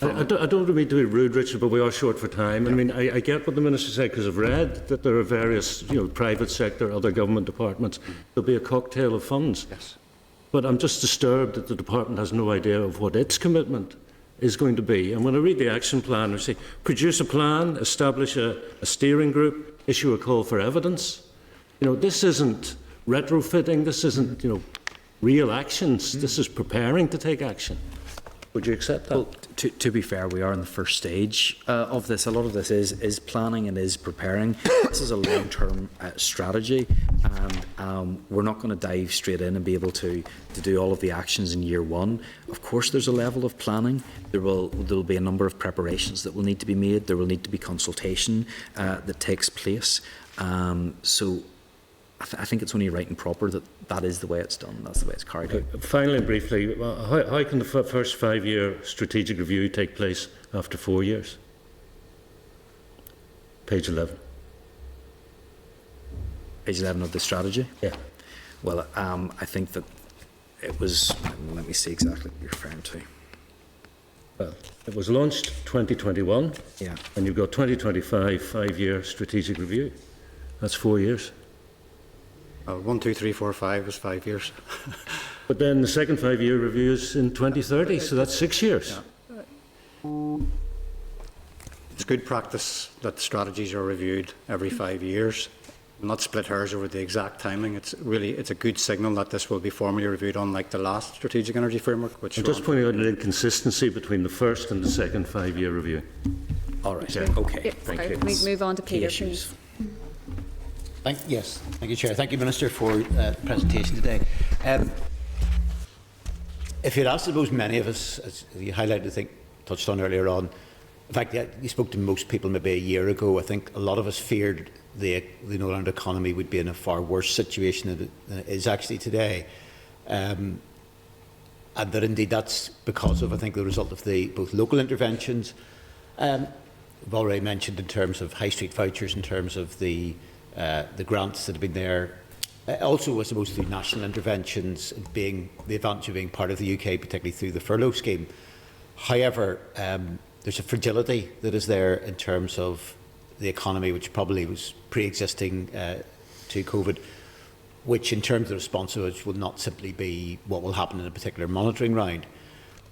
I don't mean to be rude, Richard, but we are short for time. I mean, I get what the Minister said, because I've read that there are various, private sector, other government departments. There'll be a cocktail of funds. Yes. But I'm just disturbed that the department has no idea of what its commitment is going to be. And when I read the action plan, I say, produce a plan, establish a steering group, issue a call for evidence. This isn't retrofitting, this isn't, real actions. This is preparing to take action. Would you accept that? Well, to be fair, we are in the first stage of this. A lot of this is planning and is preparing. This is a long-term strategy, and we're not going to dive straight in and be able to do all of the actions in year one. Of course, there's a level of planning. There will be a number of preparations that will need to be made. There will need to be consultation that takes place. So I think it's only right and proper that is the way it's done. That's the way it's carried out. Finally and briefly, how can the first 5-year strategic review take place after 4 years? Page 11. Page 11 of the strategy? Yeah. Well, I think that it was, let me see exactly what you're referring to. Well, it was launched 2021. Yeah. And you've got 2025 5-year strategic review. That's 4 years. 1, 2, 3, 4, 5 was 5 years. But then the second 5-year review is in 2030, so that's 6 years. Yeah. It's good practice that strategies are reviewed every 5 years, not split hairs over the exact timing. It's a good signal that this will be formally reviewed, unlike the last strategic energy framework. Which I'm just pointing out an inconsistency between the first and the second 5-year review. All right. Okay. Okay. Thank you. We move on to Peter, please. Thank you, Chair. Thank you, Minister, for the presentation today. If you'd asked, I suppose many of us, as you highlighted, I think, touched on earlier on, in fact, you spoke to most people maybe a year ago. I think a lot of us feared the Northern Ireland economy would be in a far worse situation than it is actually today. And that indeed that's because of, I think, the result of both local interventions. We've already mentioned in terms of high street vouchers, in terms of the grants that have been there. Also, I suppose, through national interventions, being the advantage of being part of the UK, particularly through the furlough scheme. However, there's a fragility that is there in terms of the economy, which probably was pre-existing to COVID, which in terms of the response will not simply be what will happen in a particular monitoring round.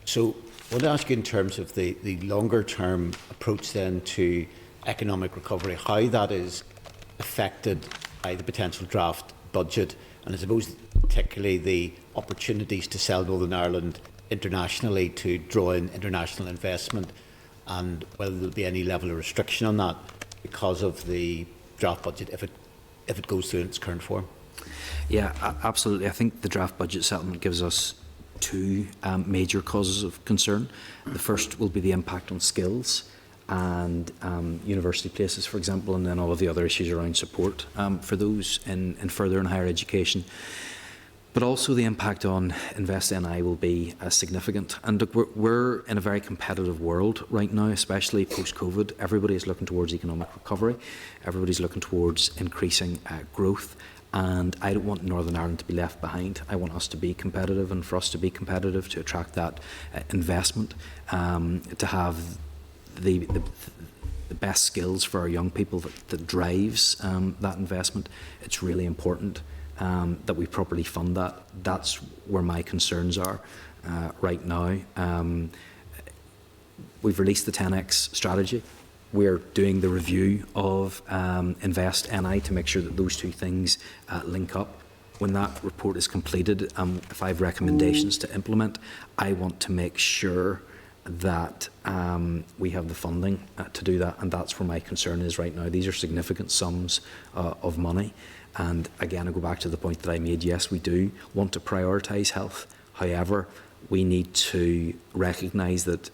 So I want to ask you, in terms of the longer term approach then to economic recovery, how that is affected by the potential draft budget, and I suppose particularly the opportunities to sell Northern Ireland internationally, to draw in international investment, and whether there will be any level of restriction on that because of the draft budget if it goes through in its current form. Yeah, absolutely. I think the draft budget settlement gives us two major causes of concern. The first will be the impact on skills and university places, for example, and then all of the other issues around support for those in further and higher education. But also the impact on Invest NI will be significant. And look, we're in a very competitive world right now, especially post-COVID. Everybody is looking towards economic recovery. Everybody's looking towards increasing growth. And I don't want Northern Ireland to be left behind. I want us to be competitive, and for us to be competitive, to attract that investment, to have the best skills for our young people that drives that investment. It's really important that we properly fund that. That's where my concerns are right now. We've released the 10X strategy. We're doing the review of Invest NI to make sure that those two things link up. When that report is completed, if I have recommendations to implement, I want to make sure that we have the funding to do that, and that's where my concern is right now. These are significant sums of money. And again, I go back to the point that I made. Yes, we do want to prioritise health. However, we need to recognise that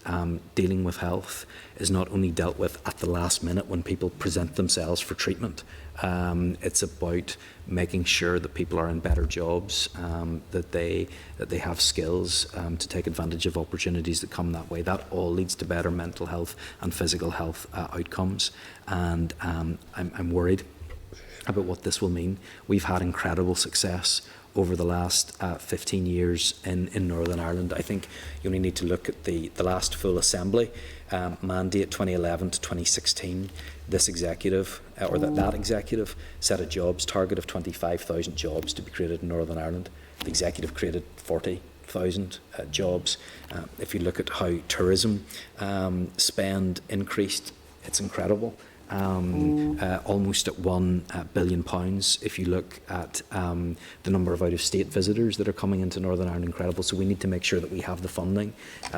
dealing with health is not only dealt with at the last minute when people present themselves for treatment. It's about making sure that people are in better jobs, that they have skills to take advantage of opportunities that come that way. That all leads to better mental health and physical health outcomes. And I'm worried about what this will mean. We've had incredible success over the last 15 years in Northern Ireland. I think you only need to look at the last full assembly mandate, 2011 to 2016. This executive, or that executive, set a jobs target of 25,000 jobs to be created in Northern Ireland. The executive created 40,000 jobs. If you look at how tourism spend increased, it's incredible. Almost at £1 billion. If you look at the number of out-of-state visitors that are coming into Northern Ireland, incredible. So we need to make sure that we have the funding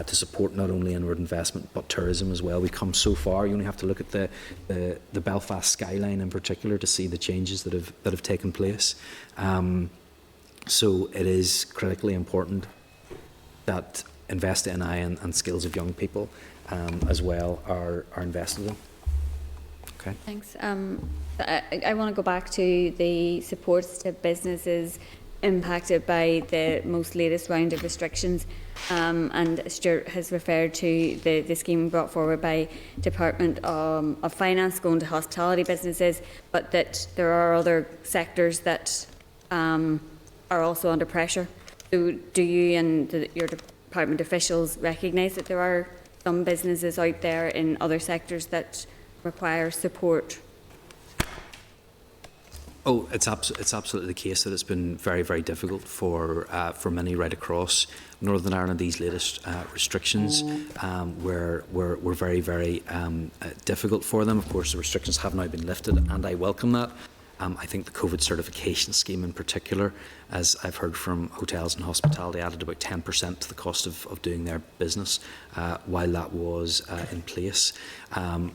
to support not only inward investment but tourism as well. We've come so far. You only have to look at the Belfast skyline in particular to see the changes that have taken place. So it is critically important that Invest NI and skills of young people as well are invested in. Okay. Thanks. I want to go back to the supports to businesses impacted by the most latest round of restrictions. And Stuart has referred to the scheme brought forward by Department of Finance going to hospitality businesses, but that there are other sectors that are also under pressure. So do you and your department officials recognise that there are some businesses out there in other sectors that require support? Oh, it's absolutely the case that it's been very, very difficult for many right across Northern Ireland. These latest restrictions were very, very difficult for them. Of course, the restrictions have now been lifted, and I welcome that. I think the COVID certification scheme in particular, as I've heard from hotels and hospitality, added about 10% to the cost of doing their business while that was in place.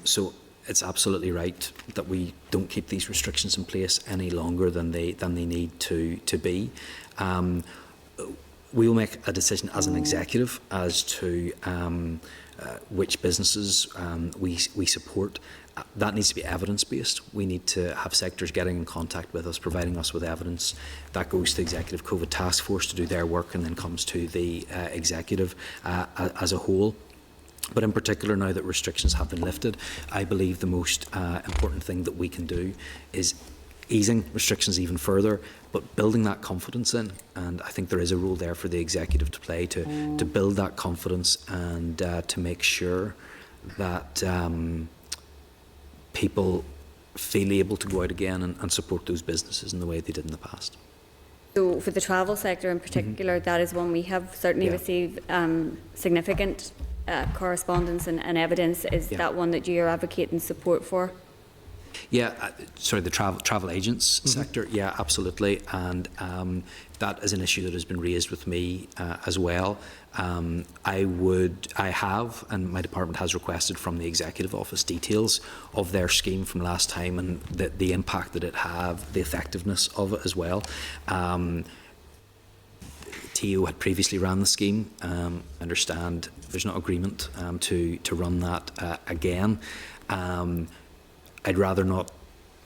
So it's absolutely right that we don't keep these restrictions in place any longer than they need to be. We will make a decision as an executive as to which businesses we support. That needs to be evidence-based. We need to have sectors getting in contact with us, providing us with evidence. That goes to the Executive COVID Task Force to do their work, and then comes to the executive as a whole. But in particular, now that restrictions have been lifted, I believe the most important thing that we can do is easing restrictions even further, but building that confidence in. And I think there is a role there for the executive to play to build that confidence and to make sure that people feel able to go out again and support those businesses in the way they did in the past. So for the travel sector in particular, that is one we have certainly received significant correspondence and evidence. Is that one that you're advocating support for? Yeah, sorry, the travel agents sector, yeah, absolutely. And that is an issue that has been raised with me as well. I have, and my department has requested from the Executive Office details of their scheme from last time and the impact that it had, the effectiveness of it as well. TO had previously ran the scheme. I understand there's not agreement to run that again. I'd rather not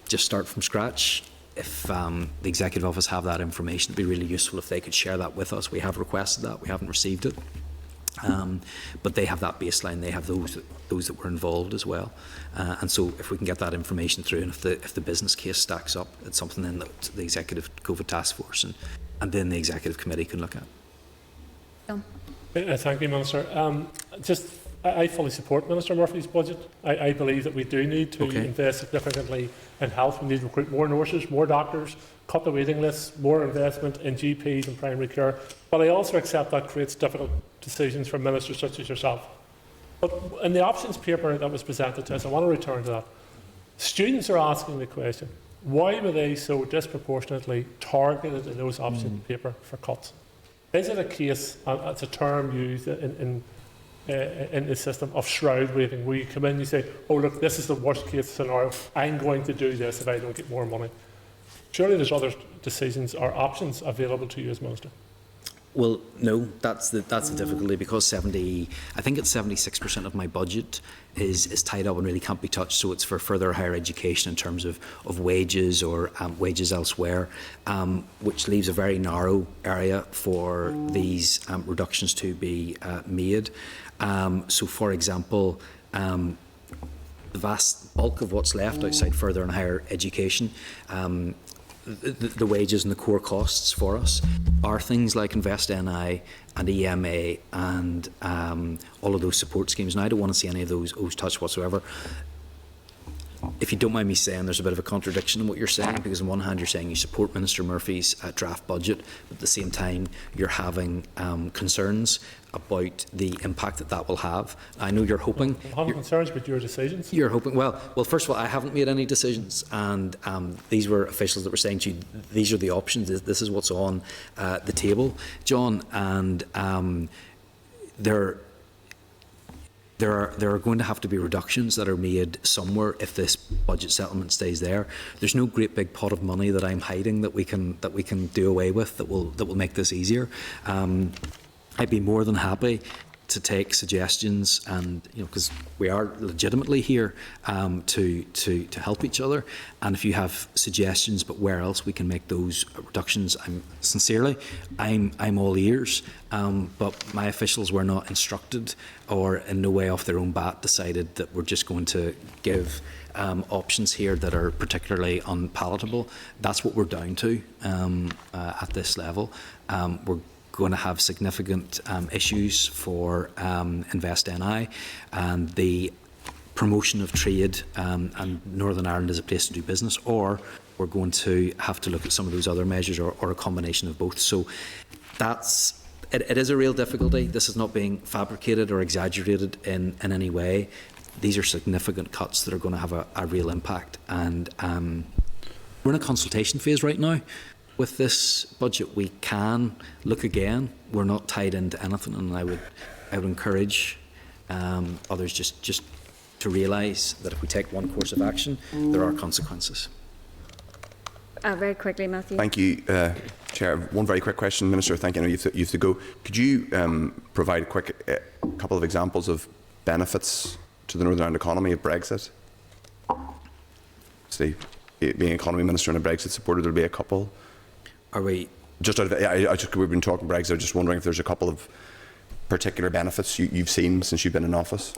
just start from scratch. if the Executive Office have that information, it'd be really useful if they could share that with us. We have requested that, we haven't received it. But they have that baseline, they have those that were involved as well. And so if we can get that information through, and if the business case stacks up, it's something then that the Executive COVID Task Force and then the Executive Committee can look at. Thank you, Minister. I fully support Minister Murphy's budget. I believe that we do need to invest significantly in health. We need to recruit more nurses, more doctors, cut the waiting lists, more investment in GPs and primary care. But I also accept that creates difficult decisions for ministers such as yourself. But in the options paper that was presented to us, I want to return to that. Students are asking the question, why were they so disproportionately targeted in those options paper for cuts? Is it a case, and it's a term used in the system, of shroud waving, where you come in and you say, oh look, this is the worst case scenario, I'm going to do this if I don't get more money? Surely there's other decisions or options available to you as Minister. Well, no, that's the difficulty, because I think it's 76% of my budget is tied up and really can't be touched. So it's for further higher education in terms of wages or wages elsewhere, which leaves a very narrow area for these reductions to be made. So, for example, the vast bulk of what's left outside further and higher education, the wages and the core costs for us are things like Invest NI and EMA and all of those support schemes. And I don't want to see any of those touched whatsoever. If you don't mind me saying, there's a bit of a contradiction in what you're saying, because on one hand you're saying you support Minister Murphy's draft budget, but at the same time you're having concerns about the impact that will have. I know you're hoping... I'm having concerns about your decisions. You're hoping... Well, first of all, I haven't made any decisions, and these were officials that were saying to you, these are the options, this is what's on the table, John, and there are going to have to be reductions that are made somewhere if this budget settlement stays there. There's no great big pot of money that I'm hiding that we can do away with that will make this easier. I'd be more than happy to take suggestions, and because we are legitimately here to help each other. And if you have suggestions, but where else we can make those reductions, I'm all ears. But my officials were not instructed, or in no way off their own bat decided that we're just going to give options here that are particularly unpalatable. That's what we're down to at this level. We're going to have significant issues for Invest NI and the promotion of trade and Northern Ireland as a place to do business, or we're going to have to look at some of those other measures, or a combination of both. So it is a real difficulty. This is not being fabricated or exaggerated in any way. These are significant cuts that are going to have a real impact, and we're in a consultation phase right now. With this budget, we can look again. We're not tied into anything, and I would encourage others just to realise that if we take one course of action, there are consequences. Very quickly, Matthew. Thank you, Chair. One very quick question, Minister. Thank you. I know you have to go. Could you provide a couple of examples of benefits to the Northern Ireland economy of Brexit? Say, being economy minister and a Brexit supporter, there'll be a couple. Are we just out of? We've been talking Brexit. I'm just wondering if there's a couple of particular benefits you've seen since you've been in office.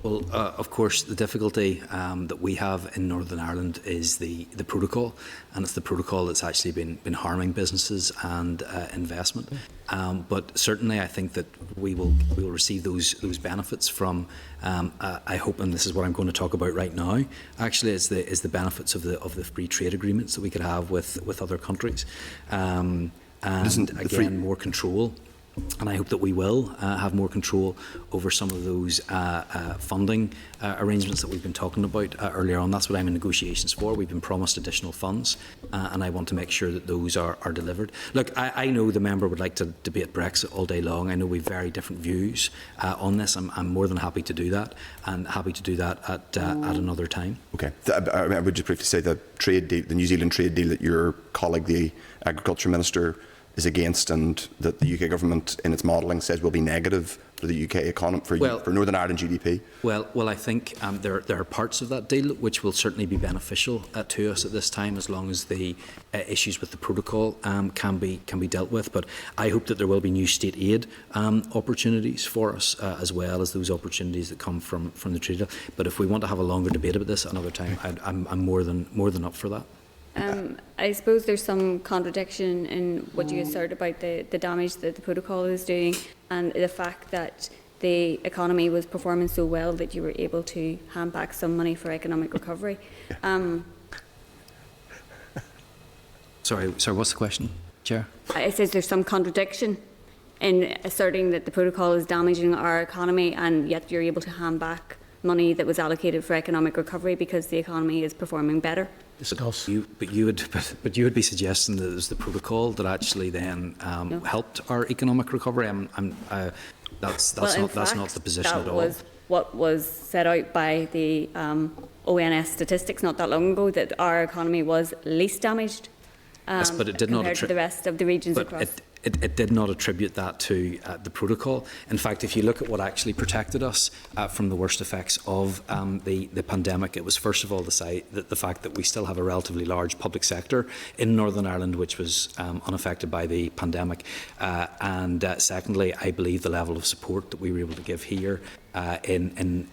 Well, of course, the difficulty that we have in Northern Ireland is the protocol, and it's the protocol that's actually been harming businesses and investment. But certainly, I think that we will receive those benefits from. I hope, and this is what I'm going to talk about right now. Actually, is the benefits of the free trade agreements that we could have with other countries, and again, more control. And I hope that we will have more control over some of those funding arrangements that we've been talking about earlier on. That's what I'm in negotiations for. We've been promised additional funds, and I want to make sure that those are delivered. Look, I know the member would like to debate Brexit all day long. I know we've very different views on this. I'm more than happy to do that, and happy to do that at another time. Okay. I would just briefly say the trade deal, the New Zealand trade deal that your colleague, the Agriculture Minister, is against, and that the UK government in its modelling says will be negative for the UK economy, Well- for Northern Ireland GDP? Well, I think there are parts of that deal which will certainly be beneficial to us at this time, as long as the issues with the protocol can be dealt with. But I hope that there will be new state aid opportunities for us, as well as those opportunities that come from the treaty. But if we want to have a longer debate about this another time, I'm more than up for that. I suppose there's some contradiction in what you assert about the damage that the protocol is doing, and the fact that the economy was performing so well that you were able to hand back some money for economic recovery. Sorry, what's the question, Chair? It says there's some contradiction in asserting that the protocol is damaging our economy, and yet you're able to hand back money that was allocated for economic recovery because the economy is performing better. But you would be suggesting that it was the protocol that actually then helped our economic recovery. That's not the position at all. That was what was set out by the ONS statistics not that long ago, that our economy was least damaged Yes, but it did not compared to the rest of the regions across. It did not attribute that to the protocol. In fact, if you look at what actually protected us from the worst effects of the pandemic, it was first of all the fact that we still have a relatively large public sector in Northern Ireland, which was unaffected by the pandemic. And secondly, I believe the level of support that we were able to give here in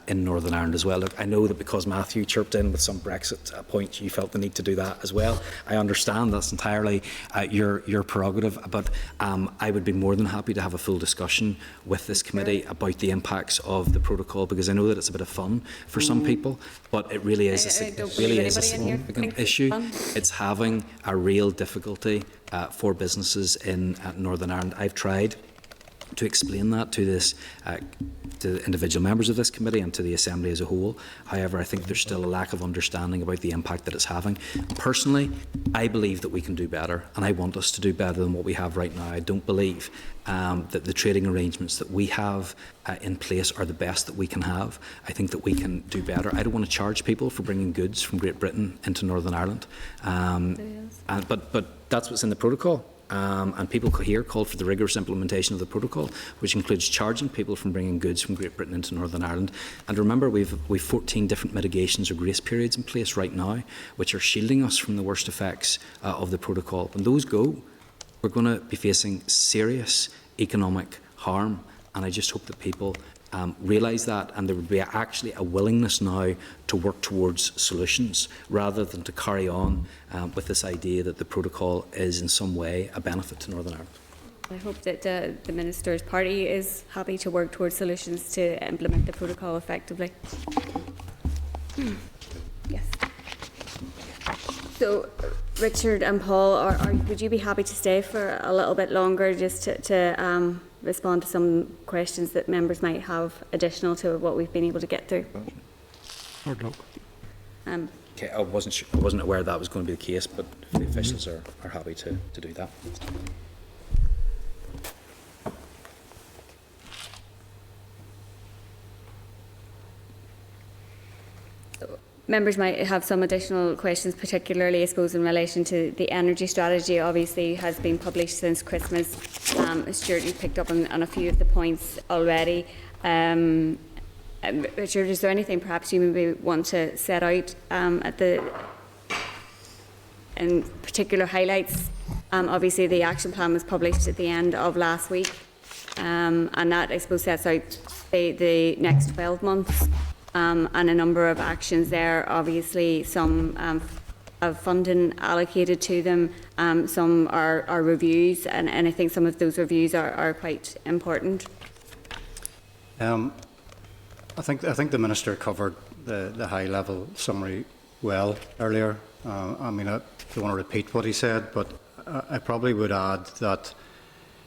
Northern Ireland as well. Look, I know that because Matthew chirped in with some Brexit point, you felt the need to do that as well. I understand that's entirely your prerogative, but I would be more than happy to have a full discussion with this committee about the impacts of the protocol, because I know that it's a bit of fun for some people, but it really is a significant issue. It's having a real difficulty for businesses in Northern Ireland. I've tried to explain that to the individual members of this committee and to the Assembly as a whole. However, I think there's still a lack of understanding about the impact that it's having. Personally, I believe that we can do better, and I want us to do better than what we have right now. I don't believe that the trading arrangements that we have in place are the best that we can have. I think that we can do better. I don't want to charge people for bringing goods from Great Britain into Northern Ireland, but that's what's in the protocol. And people here called for the rigorous implementation of the protocol, which includes charging people from bringing goods from Great Britain into Northern Ireland. And remember, we've 14 different mitigations or grace periods in place right now, which are shielding us from the worst effects of the protocol. When those go, we're going to be facing serious economic harm. And I just hope that people realise that, and there would be actually a willingness now to work towards solutions rather than to carry on with this idea that the protocol is in some way a benefit to Northern Ireland. I hope that the Minister's party is happy to work towards solutions to implement the protocol effectively. Yes. So, Richard and Paul, would you be happy to stay for a little bit longer just to respond to some questions that members might have additional to what we've been able to get through? Hard luck. Okay, I wasn't aware that was going to be the case, but the officials are happy to do that. Members might have some additional questions, particularly, I suppose, in relation to the energy strategy. Obviously, has been published since Christmas. Stuart, you picked up on a few of the points already. Richard, is there anything perhaps you maybe want to set out in particular highlights? Obviously, the action plan was published at the end of last week, and that, I suppose, sets out the next 12 months. And a number of actions there. Obviously, some have funding allocated to them, some are reviews, and I think some of those reviews are quite important. I think the Minister covered the high-level summary well earlier. I mean, I don't want to repeat what he said, but I probably would add that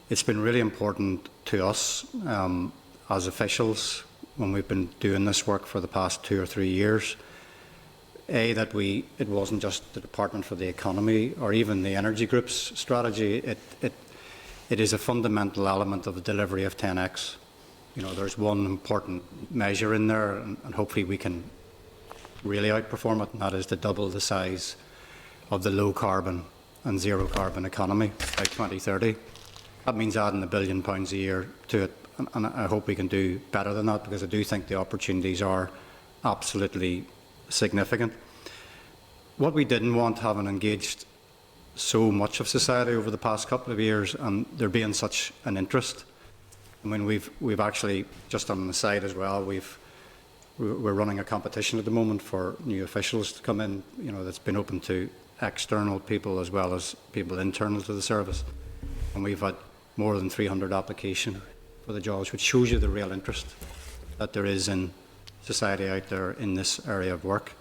it's been really important to us as officials when we've been doing this work for the past 2 or 3 years, that it wasn't just the Department for the Economy or even the Energy Group's strategy. It is a fundamental element of the delivery of 10X. You know, there's one important measure in there, and hopefully we can really outperform it, and that is to double the size of the low carbon and zero carbon economy by 2030. That means adding £1 billion a year to it and I hope we can do better than that, because I do think the opportunities are absolutely significant. What we didn't want, having engaged so much of society over the past couple of years, and there being such an interest, I mean, we've actually, just on the side as well, we're running a competition at the moment for new officials to come in, that's been open to external people as well as people internal to the service. And we've had more than 300 applications for the jobs, which shows you the real interest that there is in society out there in this area of work.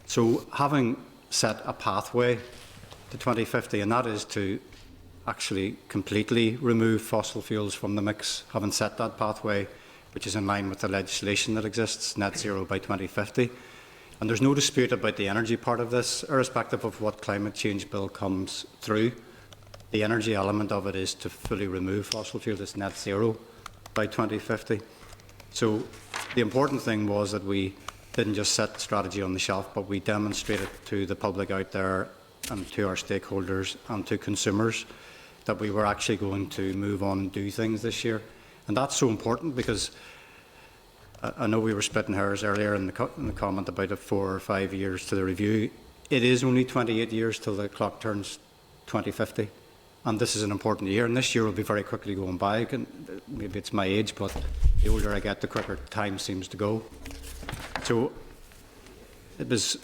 So having set a pathway to 2050, and that is to actually completely remove fossil fuels from the mix, having set that pathway, which is in line with the legislation that exists, net zero by 2050. And there's no dispute about the energy part of this, irrespective of what climate change bill comes through. The energy element of it is to fully remove fossil fuels. It's net zero by 2050. So the important thing was that we didn't just set the strategy on the shelf, but we demonstrated to the public out there and to our stakeholders and to consumers that we were actually going to move on and do things this year. And that's so important, because I know we were splitting hairs earlier in the comment about the 4 or 5 years to the review. It is only 28 years till the clock turns 2050. And this is an important year, and this year will be very quickly going by. Maybe it's my age, but the older I get, the quicker time seems to go. So it was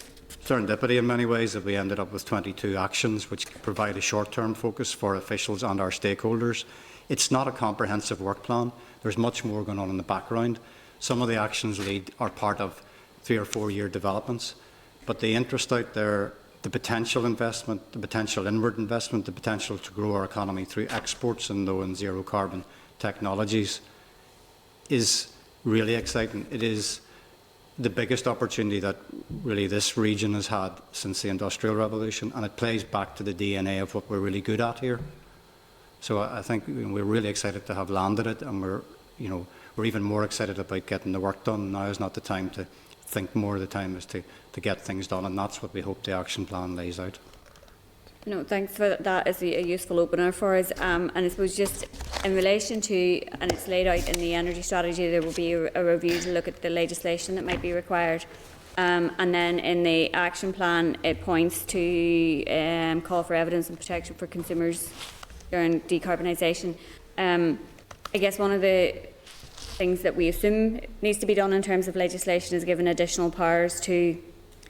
serendipity in many ways that we ended up with 22 actions, which provide a short-term focus for officials and our stakeholders. It's not a comprehensive work plan. There's much more going on in the background. Some of the actions are part of 3 or 4 year developments, but the interest out there, the potential investment, the potential inward investment, the potential to grow our economy through exports and low and zero carbon technologies is really exciting. It is the biggest opportunity that really this region has had since the Industrial Revolution, and it plays back to the DNA of what we're really good at here. So I think we're really excited to have landed it, and we're even more excited about getting the work done. Now is not the time to think more, the time is to get things done, and that's what we hope the action plan lays out. No, thanks for that as a useful opener for us. And I suppose just in relation to, and it's laid out in the energy strategy, there will be a review to look at the legislation that might be required. And then in the action plan, it points to call for evidence and protection for consumers during decarbonisation. I guess one of the things that we assume needs to be done in terms of legislation is given additional powers to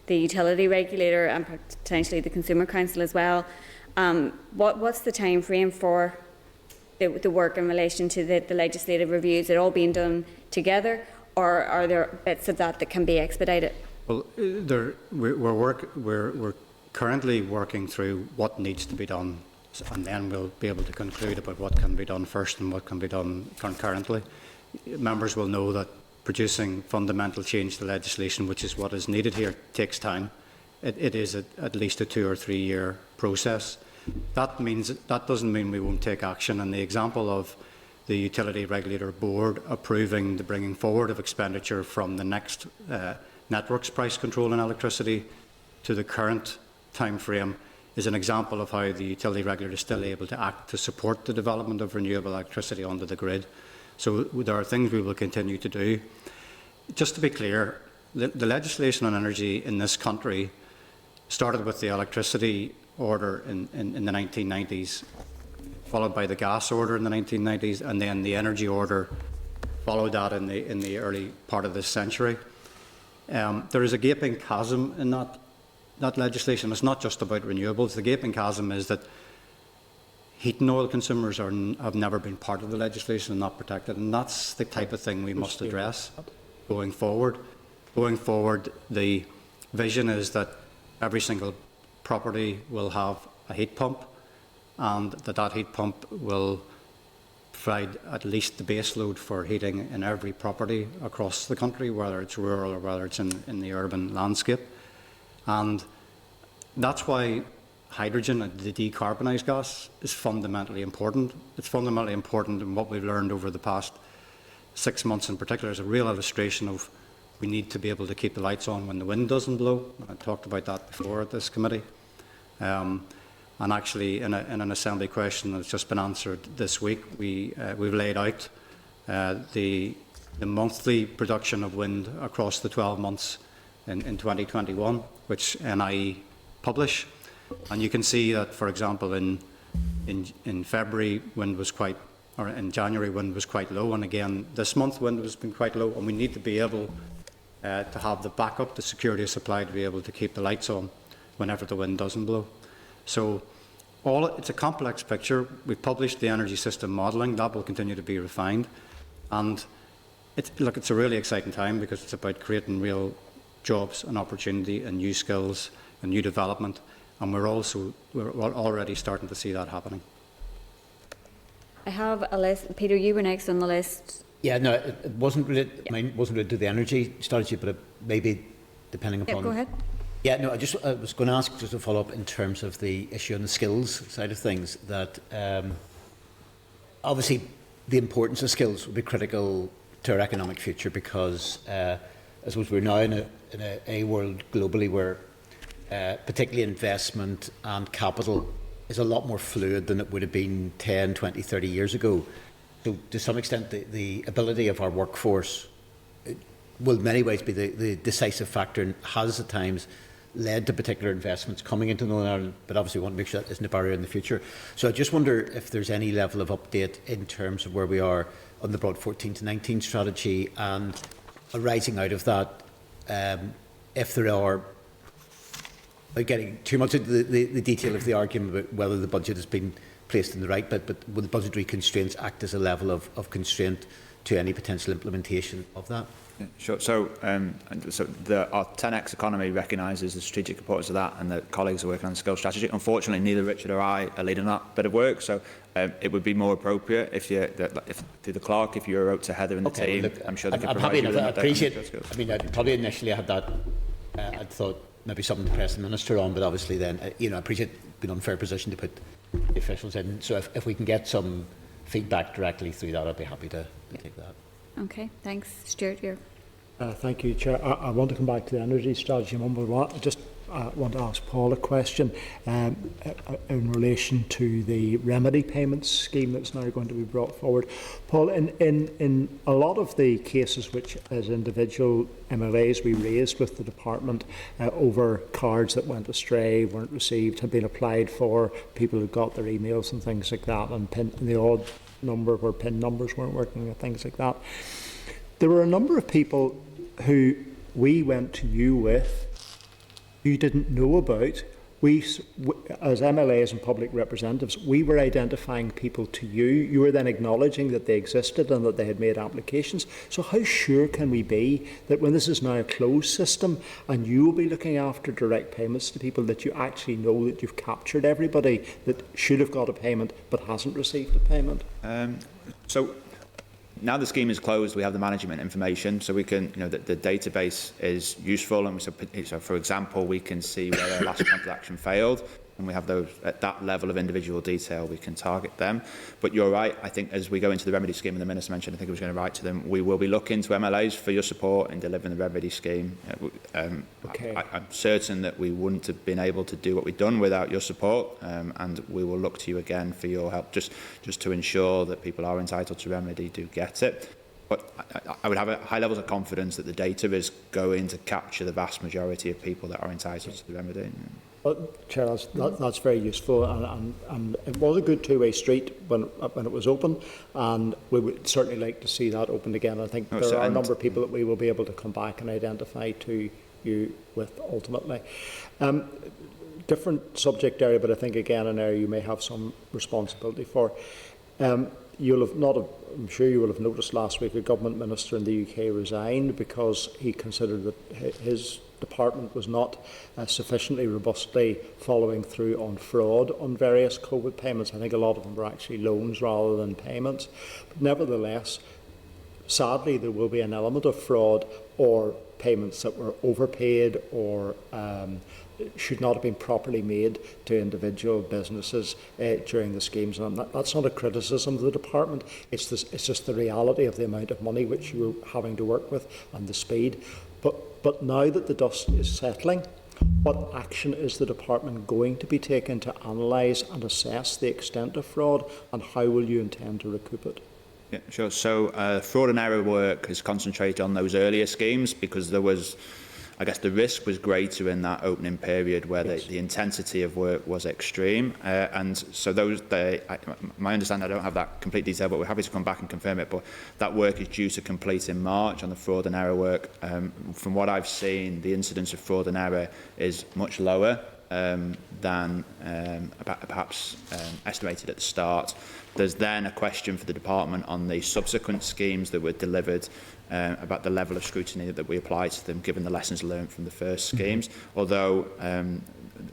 the utility regulator and potentially the Consumer Council as well. What's the time frame for the work in relation to the legislative reviews? Is it all being done together, or are there bits of that can be expedited? Well, we're currently working through what needs to be done, and then we'll be able to conclude about what can be done first and what can be done concurrently. Members will know that producing fundamental change to legislation, which is what is needed here, takes time. It is at least a 2 or 3 year process. That doesn't mean we won't take action. And the example of the Utility Regulator Board approving the bringing forward of expenditure from the next networks price control in electricity to the current time frame is an example of how the utility regulator is still able to act to support the development of renewable electricity onto the grid. So there are things we will continue to do. Just to be clear, the legislation on energy in this country started with the electricity order in the 1990s, followed by the gas order in the 1990s, and then the energy order followed that in the early part of this century. There is a gaping chasm in that legislation. It's not just about renewables. The gaping chasm is that heat and oil consumers have never been part of the legislation and not protected, and that's the type of thing we must address going forward. Going forward, the vision is that every single property will have a heat pump, and that heat pump will provide at least the base load for heating in every property across the country, whether it's rural or whether it's in the urban landscape. And that's why hydrogen, the decarbonised gas, is fundamentally important. It's fundamentally important in what we've learned over the past 6 months in particular is a real illustration of we need to be able to keep the lights on when the wind doesn't blow. I talked about that before at this committee. And actually, in an Assembly question that's just been answered this week, we've laid out the monthly production of wind across the 12 months in 2021, which NIE publish. And you can see that, for example, in February, wind was quite, or in January, wind was quite low. And again, this month, wind has been quite low. And we need to be able to have the backup, the security of supply, to be able to keep the lights on whenever the wind doesn't blow. So it's a complex picture. We've published the energy system modelling. That will continue to be refined. And it's a really exciting time because it's about creating real jobs and opportunity and new skills and new development. And we're already starting to see that happening. I have a list. Peter, you were next on the list. Yeah, no, it wasn't related. Mine wasn't related to the energy strategy, but it maybe depending upon. Yeah, go ahead. Yeah, no, I was going to ask just to follow up in terms of the issue on the skills side of things. That obviously the importance of skills will be critical to our economic future because I suppose we're now in a world globally where particularly investment and capital is a lot more fluid than it would have been 10, 20, 30 years ago. So to some extent, the ability of our workforce will in many ways be the decisive factor and has at times led to particular investments coming into Northern Ireland, but obviously we want to make sure that isn't a barrier in the future. So I just wonder if there's any level of update in terms of where we are on the broad 14 to 19 strategy and arising out of that, if there are, without getting too much into the detail of the argument about whether the budget has been placed in the right bit, but will the budgetary constraints act as a level of constraint to any potential implementation of that? Yeah, sure. So our 10x economy recognises the strategic importance of that, and the colleagues are working on the skills strategy. Unfortunately, neither Richard or I are leading that bit of work, so it would be more appropriate if through the clerk, if you wrote to Heather and the team. Well, look, I'm sure they could provide you with I appreciate. I mean, probably initially I had that. I'd thought maybe something to press the minister on, but obviously then I appreciate being in an unfair position to put the officials in. So if we can get some feedback directly through that, I'd be happy to take that. Okay, thanks. Stuart, you're... Thank you, Chair. I want to come back to the energy strategy number one. I just want to ask Paul a question in relation to the remedy payments scheme that's now going to be brought forward. Paul, in a lot of the cases which as individual MLAs we raised with the department over cards that went astray, weren't received, had been applied for, people who got their emails and things like that, and the odd number where PIN numbers weren't working and things like that. There were a number of people who we went to you with, you didn't know about. We, as MLAs and public representatives, we were identifying people to you. You were then acknowledging that they existed and that they had made applications. So how sure can we be that when this is now a closed system and you will be looking after direct payments to people, that you actually know that you've captured everybody that should have got a payment but hasn't received a payment? So now the scheme is closed, we have the management information, so we can, the database is useful, and so for example, we can see where a last transaction failed, and we have those at that level of individual detail, we can target them. But you're right, I think as we go into the remedy scheme, and the Minister mentioned, I think I was going to write to them, we will be looking to MLAs for your support in delivering the remedy scheme. Okay. I'm certain that we wouldn't have been able to do what we've done without your support, and we will look to you again for your help, just to ensure that people are entitled to remedy do get it. But I would have high levels of confidence that the data is going to capture the vast majority of people that are entitled to the remedy. Well, Chair, that's very useful, and it was a good two-way street when it was open, and we would certainly like to see that opened again. I think there are a number of people that we will be able to come back and identify to you with ultimately. Different subject area, but I think again an area you may have some responsibility for. I'm sure you will have noticed last week a government minister in the UK resigned because he considered that his department was not sufficiently robustly following through on fraud on various COVID payments. I think a lot of them were actually loans rather than payments. But nevertheless, sadly, there will be an element of fraud or payments that were overpaid or should not have been properly made to individual businesses during the schemes. And that's not a criticism of the department. It's just the reality of the amount of money which you were having to work with and the speed. But now that the dust is settling, What action is the department going to be taking to analyse and assess the extent of fraud, and how will you intend to recoup it? Yeah, sure. So fraud and error work is concentrated on those earlier schemes because there was, I guess, the risk was greater in that opening period where the intensity of work was extreme. And so my understanding, I don't have that complete detail, but we're happy to come back and confirm it. But that work is due to complete in March on the fraud and error work. From what I've seen, the incidence of fraud and error is much lower than perhaps estimated at the start. There's then a question for the department on the subsequent schemes that were delivered about the level of scrutiny that we apply to them, given the lessons learned from the first schemes. Although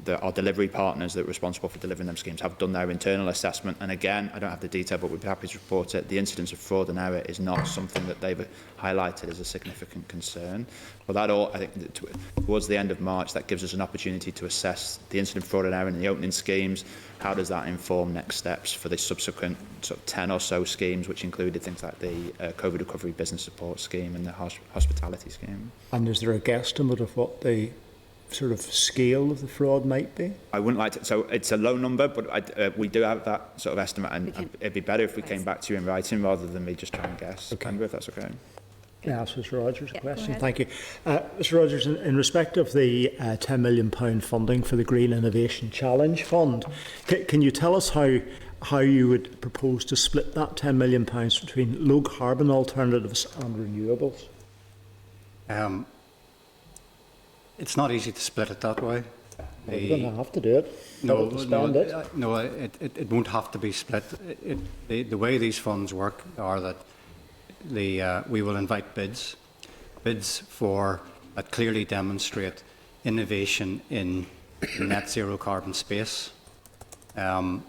our delivery partners that are responsible for delivering them schemes have done their internal assessment, and again, I don't have the detail, but we'd be happy to report it. The incidence of fraud and error is not something that they've highlighted as a significant concern. Well, that all, I think, towards the end of March, that gives us an opportunity to assess the incident of fraud and error in the opening schemes. How does that inform next steps for the subsequent sort of 10 or so schemes, which included things like the COVID recovery business support scheme and the hospitality scheme? And is there a guesstimate of what the sort of scale of the fraud might be? I wouldn't like to. So it's a low number, but we do have that sort of estimate, and it'd be better if we came back to you in writing rather than me just trying to guess. Okay. Andrew, if that's okay. Can I ask Mr Rogers a question? Go ahead. Thank you. Mr Rogers, in respect of the £10 million funding for the Green Innovation Challenge Fund, can you tell us how you would propose to split that £10 million between low carbon alternatives and renewables? It's not easy to split it that way. Well, you don't have to do it. It won't have to be split. The way these funds work are that we will invite bids that clearly demonstrate innovation in net zero carbon space. To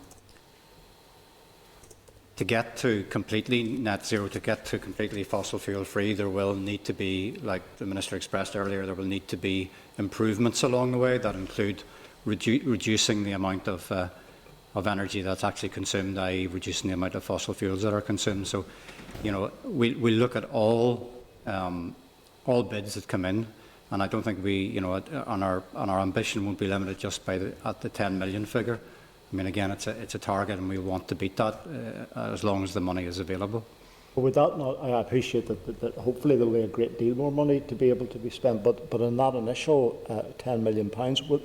get to completely net zero, to get to completely fossil fuel free, there will need to be, like the Minister expressed earlier, there will need to be improvements along the way that include reducing the amount of energy that's actually consumed, i.e. reducing the amount of fossil fuels that are consumed. So, you know, we look at all bids that come in, and I don't think our ambition won't be limited just by at the 10 million figure. I mean, again, it's a target, and we want to beat that as long as the money is available. But would that not? I appreciate that hopefully there will be a great deal more money to be able to be spent. But in that initial £10 million,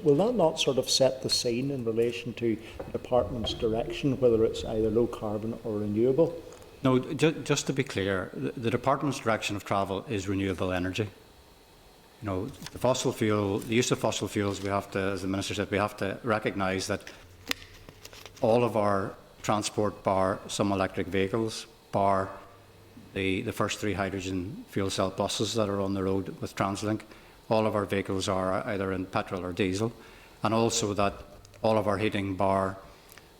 will that not sort of set the scene in relation to the department's direction, whether it's either low carbon or renewable? No, just to be clear, the department's direction of travel is renewable energy. You know, the use of fossil fuels. We have to, as the Minister said, we have to recognise that all of our transport, bar some electric vehicles, bar the first 3 hydrogen fuel cell buses that are on the road with TransLink, all of our vehicles are either in petrol or diesel, and also that all of our heating, bar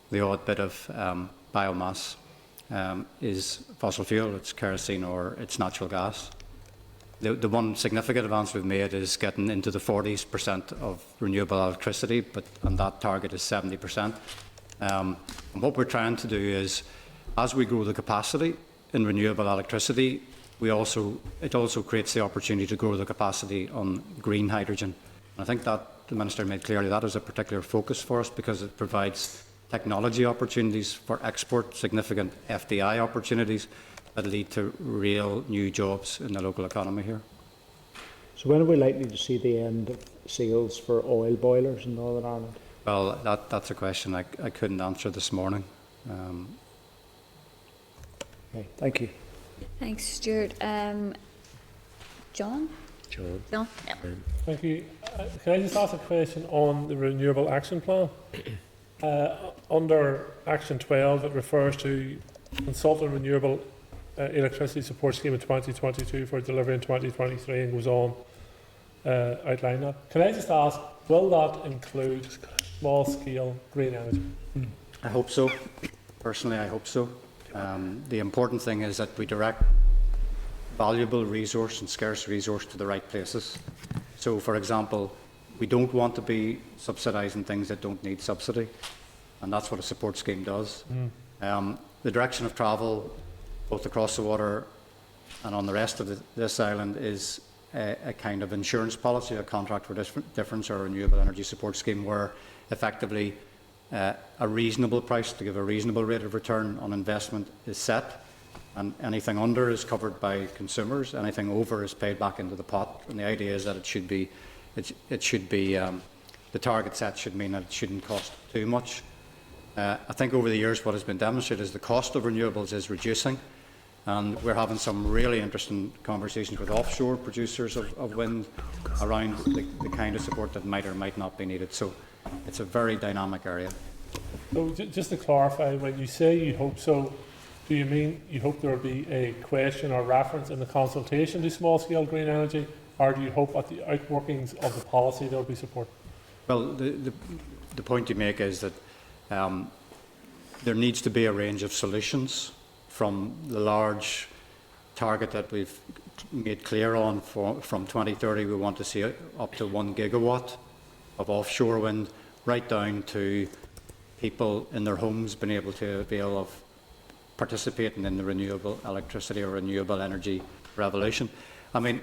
the odd bit of biomass, is fossil fuel. It's kerosene or it's natural gas. The one significant advance we've made is getting into the 40% of renewable electricity, and that target is 70%. And what we're trying to do is, as we grow the capacity in renewable electricity, it also creates the opportunity to grow the capacity on green hydrogen. And I think that the Minister made clearly that is a particular focus for us because it provides technology opportunities for export, significant FDI opportunities that lead to real new jobs in the local economy here. So when are we likely to see the end of sales for oil boilers in Northern Ireland? Well, that's a question I couldn't answer this morning. Okay, thank you. Thanks, Stuart. John? John? Yeah. Thank you. Can I just ask a question on the Renewable Action Plan? Under Action 12, it refers to consultant renewable electricity support scheme in 2022 for delivery in 2023 and goes on outline that. Can I just ask, will that include small-scale green energy? I hope so. Personally, I hope so. The important thing is that we direct valuable resource and scarce resource to the right places. So, for example, we don't want to be subsidising things that don't need subsidy, and that's what a support scheme does. The direction of travel, both across the water and on the rest of this island, is a kind of insurance policy, a contract for difference or a renewable energy support scheme where effectively a reasonable price to give a reasonable rate of return on investment is set, and anything under is covered by consumers, anything over is paid back into the pot. And the idea is that it should be the target set should mean that it shouldn't cost too much. I think over the years what has been demonstrated is the cost of renewables is reducing, and we're having some really interesting conversations with offshore producers of wind around the kind of support that might or might not be needed. So it's a very dynamic area. So just to clarify, when you say you hope so, do you mean you hope there will be a question or reference in the consultation to small-scale green energy, or do you hope at the outworkings of the policy there will be support? Well, the point you make is that there needs to be a range of solutions from the large target that we've made clear on from 2030. We want to see up to 1 gigawatt of offshore wind, right down to people in their homes being able to avail of participating in the renewable electricity or renewable energy revolution. I mean,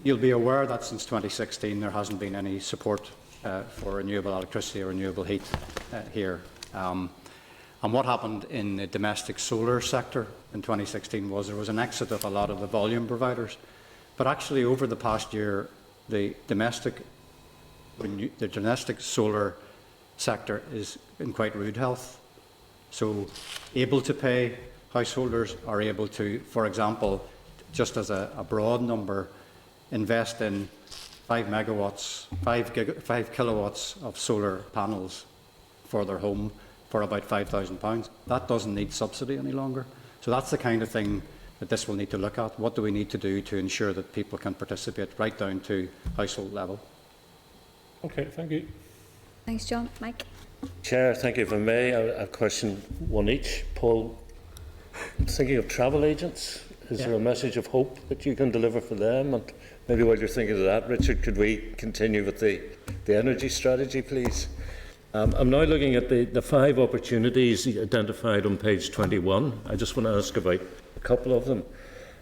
you'll be aware that since 2016 there hasn't been any support for renewable electricity or renewable heat here. And what happened in the domestic solar sector in 2016 was there was an exit of a lot of the volume providers. But actually over the past year, the domestic solar sector is in quite rude health. So able to pay householders are able to, for example, just as a broad number, invest in 5 megawatts, 5 kilowatts of solar panels for their home for about £5,000. That doesn't need subsidy any longer. So that's the kind of thing that this will need to look at. What do we need to do to ensure that people can participate right down to household level? Okay, thank you. Thanks, John. Mike? Chair, thank you. If I may, a question, one each. Paul, thinking of travel agents, is there a message of hope that you can deliver for them? And maybe while you're thinking of that, Richard, could we continue with the energy strategy, please? I'm now looking at the 5 opportunities identified on page 21. I just want to ask about a couple of them.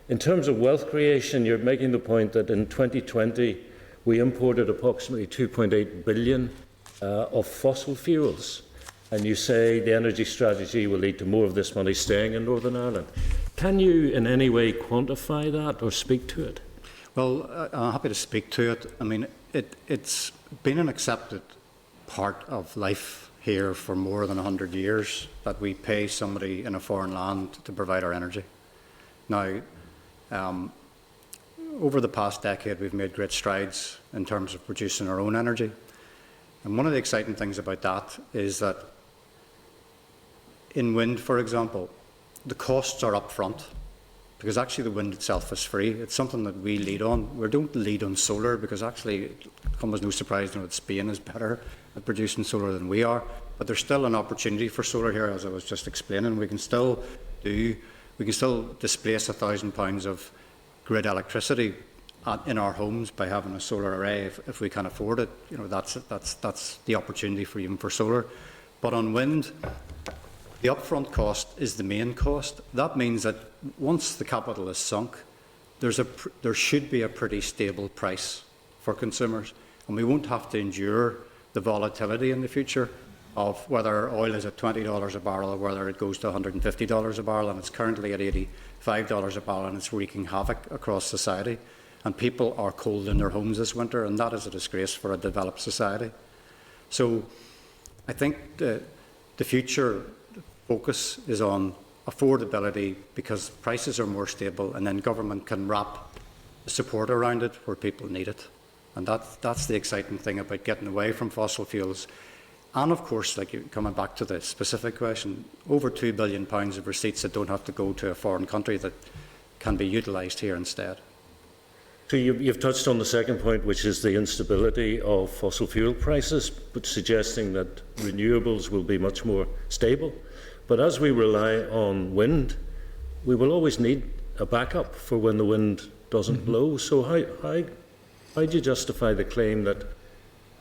In terms of wealth creation, you're making the point that in 2020 we imported approximately 2.8 billion of fossil fuels, and you say the energy strategy will lead to more of this money staying in Northern Ireland. Can you in any way quantify that or speak to it? Well, I'm happy to speak to it. I mean, it's been an accepted part of life here for more than 100 years that we pay somebody in a foreign land to provide our energy. Now, over the past decade, we've made great strides in terms of producing our own energy. And one of the exciting things about that is that in wind, for example, the costs are up front because actually the wind itself is free. It's something that we lead on. We don't lead on solar because actually it comes as no surprise that Spain is better at producing solar than we are. But there's still an opportunity for solar here, as I was just explaining. We can still displace £1,000 of grid electricity in our homes by having a solar array if we can afford it. You know, that's the opportunity for even for solar. But on wind, the upfront cost is the main cost. That means that once the capital is sunk, there should be a pretty stable price for consumers, and we won't have to endure the volatility in the future of whether oil is at $20 a barrel or whether it goes to $150 a barrel, and it's currently at $85 a barrel, and it's wreaking havoc across society. And people are cold in their homes this winter, and that is a disgrace for a developed society. So I think the future focus is on affordability because prices are more stable, and then government can wrap the support around it where people need it. And that's the exciting thing about getting away from fossil fuels. And of course, like coming back to the specific question, over £2 billion of receipts that don't have to go to a foreign country that can be utilised here instead. So you've touched on the second point, which is the instability of fossil fuel prices, but suggesting that renewables will be much more stable. But as we rely on wind, we will always need a backup for when the wind doesn't blow. So how do you justify the claim that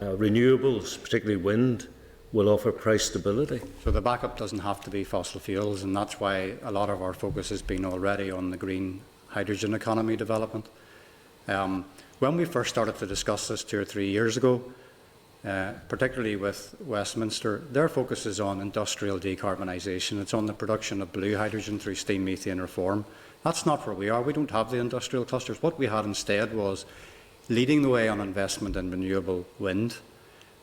renewables, particularly wind, will offer price stability? So the backup doesn't have to be fossil fuels, and that's why a lot of our focus has been already on the green hydrogen economy development. When we first started to discuss this 2 or 3 years ago, particularly with Westminster, their focus is on industrial decarbonisation. It's on the production of blue hydrogen through steam methane reform. That's not where we are. We don't have the industrial clusters. What we had instead was leading the way on investment in renewable wind.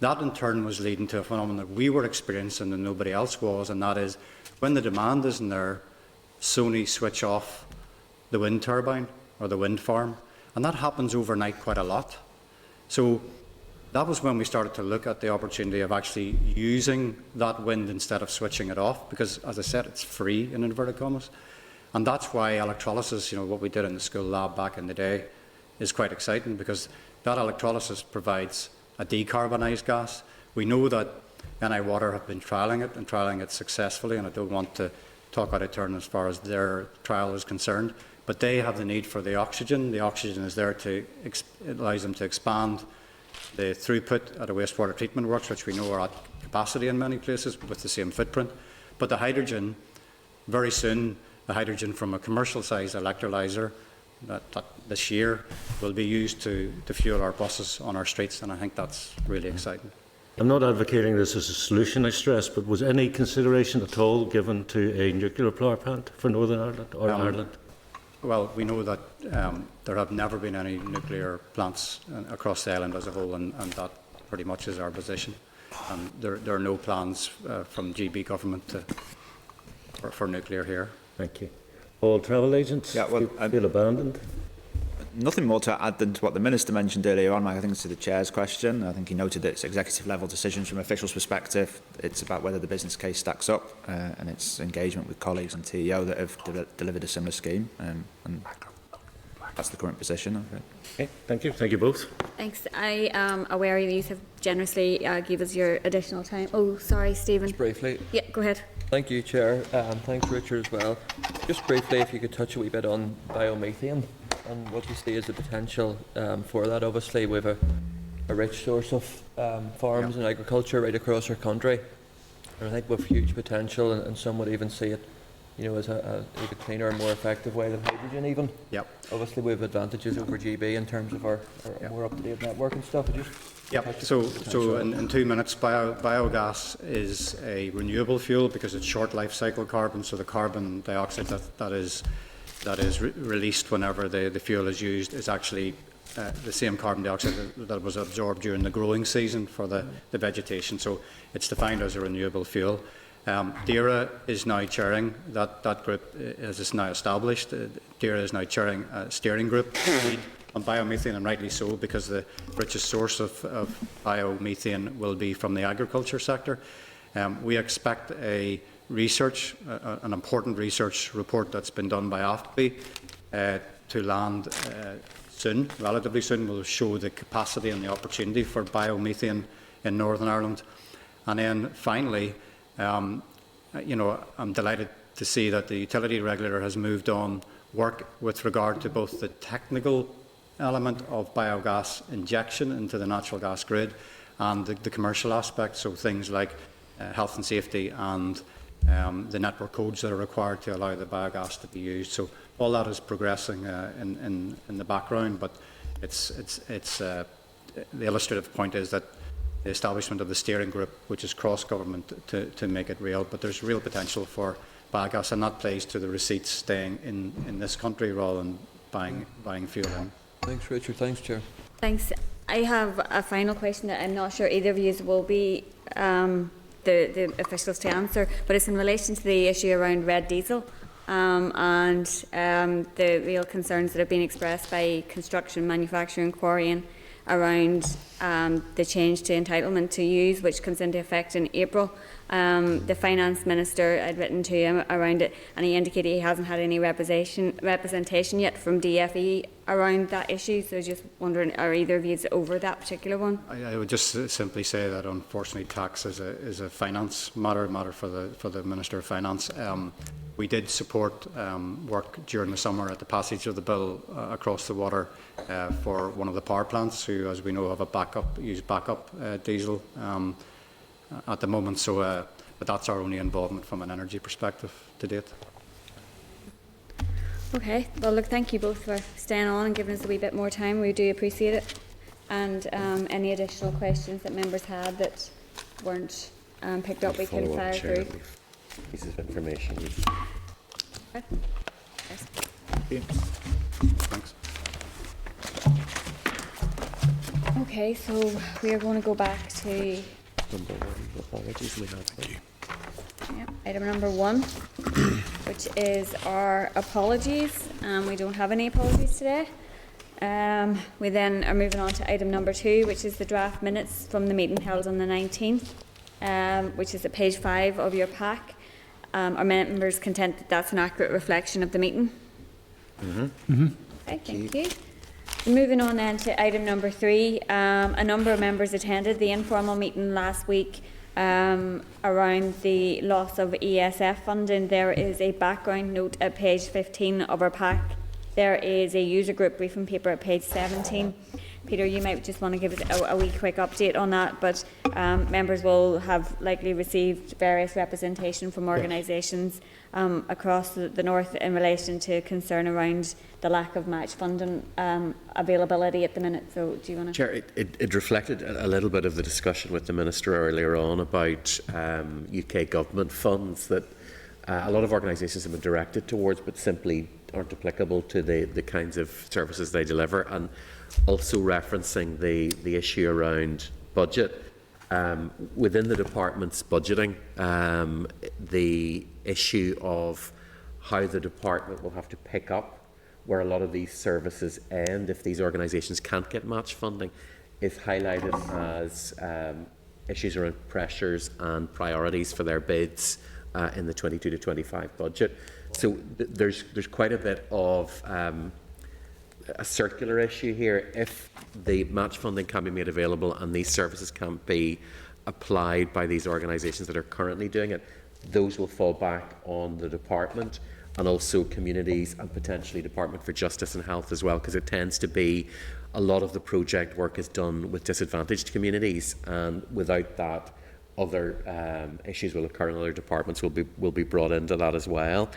That in turn was leading to a phenomenon that we were experiencing and nobody else was, and that is when the demand isn't there, Sony switch off the wind turbine or the wind farm, and that happens overnight quite a lot. So that was when we started to look at the opportunity of actually using that wind instead of switching it off, because, as I said, it's free in inverted commas. And that's why electrolysis, what we did in the school lab back in the day, is quite exciting, because that electrolysis provides a decarbonised gas. We know that NI Water have been trialling it successfully, and I don't want to talk out of turn as far as their trial is concerned, but they have the need for the oxygen. The oxygen is there it allows them to expand the throughput at a wastewater treatment works, which we know are at capacity in many places with the same footprint. But the hydrogen, very soon, the hydrogen from a commercial-sized electrolyser that this year will be used to fuel our buses on our streets, and I think that's really exciting. I'm not advocating this as a solution, I stress, but was any consideration at all given to a nuclear power plant for Northern Ireland or Ireland? Well, we know that there have never been any nuclear plants across the island as a whole, and that pretty much is our position. There are no plans from GB government for nuclear here. Thank you. All travel agents feel abandoned? Nothing more to add than to what the Minister mentioned earlier on. I think it's to the Chair's question. I think he noted that it's executive level decisions from officials' perspective. It's about whether the business case stacks up and its engagement with colleagues and TEO that have delivered a similar scheme. And that's the current position. Okay, thank you. Thank you both. Thanks. I am aware you have generously give us your additional time. Oh, sorry, Stephen. Just briefly. Yeah, go ahead. Thank you, Chair, and thanks, Richard, as well. Just briefly, if you could touch a wee bit on biomethane and what you see as the potential for that. Obviously, we have a rich source of farms and agriculture right across our country, and I think we have huge potential, and some would even see it, as a cleaner and more effective way than hydrogen even. Yep. Obviously, we have advantages over GB in terms of our more up-to-date network and stuff. Yep. So in 2 minutes, biogas is a renewable fuel because it's short life cycle carbon. So the carbon dioxide that is released whenever the fuel is used is actually the same carbon dioxide that was absorbed during the growing season for the vegetation. So it's defined as a renewable fuel. DERA is now chairing that group, as it's now established. DERA is now chairing a steering group on biomethane, and rightly so, because the richest source of biomethane will be from the agriculture sector. We expect an important research report that's been done by AFBI to land soon, relatively soon, will show the capacity and the opportunity for biomethane in Northern Ireland. And then finally, I'm delighted to see that the utility regulator has moved on work with regard to both the technical element of biogas injection into the natural gas grid and the commercial aspect, so things like health and safety and the network codes that are required to allow the biogas to be used. So all that is progressing in the background, but the illustrative point is that the establishment of the steering group, which is cross-government, to make it real, but there's real potential for biogas, and that plays to the receipts staying in this country rather than buying fuel in. Thanks, Richard. Thanks, Chair. Thanks. I have a final question that I'm not sure either of you will be the officials to answer, but it's in relation to the issue around red diesel and the real concerns that have been expressed by construction, manufacturing, quarrying around the change to entitlement to use, which comes into effect in April. The Finance Minister had written to him around it, and he indicated he hasn't had any representation yet from DFE around that issue. So just wondering, are either of you over that particular one? I would just simply say that unfortunately tax is a finance matter for the Minister of Finance. We did support work during the summer at the passage of the bill across the water for one of the power plants, who, as we know, have use backup diesel at the moment. So, but that's our only involvement from an energy perspective to date. Okay, well look, thank you both for staying on and giving us a wee bit more time. We do appreciate it. And any additional questions that members had that weren't picked up, we can fire through. Pieces of information. Okay. Yes. Thanks. Okay, so we are going to go back to Number 1, apologies we have. item number 1, which is our apologies. We don't have any apologies today. We then are moving on to item number 2, which is the draft minutes from the meeting held on the 19th, which is at page 5 of your pack. Are members content that that's an accurate reflection of the meeting? Okay, thank you. Moving on then to item number 3, a number of members attended the informal meeting last week around the loss of ESF funding. There is a background note at page 15 of our pack. There is a user group briefing paper at page 17. Peter, you might just want to give us a wee quick update on that, but members will have likely received various representation from organisations across the north in relation to concern around the lack of match funding availability at the minute. So do you want to... Chair, it reflected a little bit of the discussion with the Minister earlier on about UK government funds that a lot of organisations have been directed towards but simply aren't applicable to the kinds of services they deliver, and also referencing the issue around budget. Within the department's budgeting, the issue of how the department will have to pick up where a lot of these services end if these organisations can't get match funding is highlighted as issues around pressures and priorities for their bids in the 22 to 25 budget. So there's quite a bit of a circular issue here. If the match funding can be made available and these services can't be applied by these organisations that are currently doing it, those will fall back on the department and also communities and potentially Department for Justice and Health as well, because it tends to be a lot of the project work is done with disadvantaged communities, and without that other issues will occur in other departments will be brought into that as well.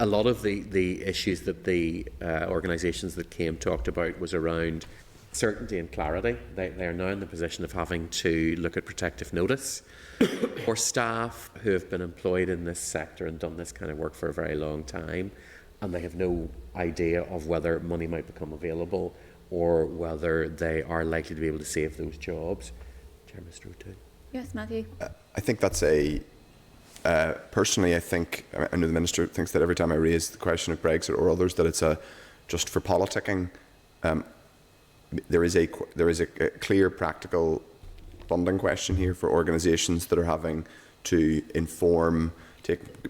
A lot of the issues that the organisations that came talked about was around certainty and clarity. They are now in the position of having to look at protective notice for staff who have been employed in this sector and done this kind of work for a very long time, and they have no idea of whether money might become available or whether they are likely to be able to save those jobs. Chair, Mr. O'Toole. Yes, Matthew. I think that's a... personally, I know the Minister thinks that every time I raise the question of Brexit or others that it's just for politicking. There is a clear practical funding question here for organisations that are having to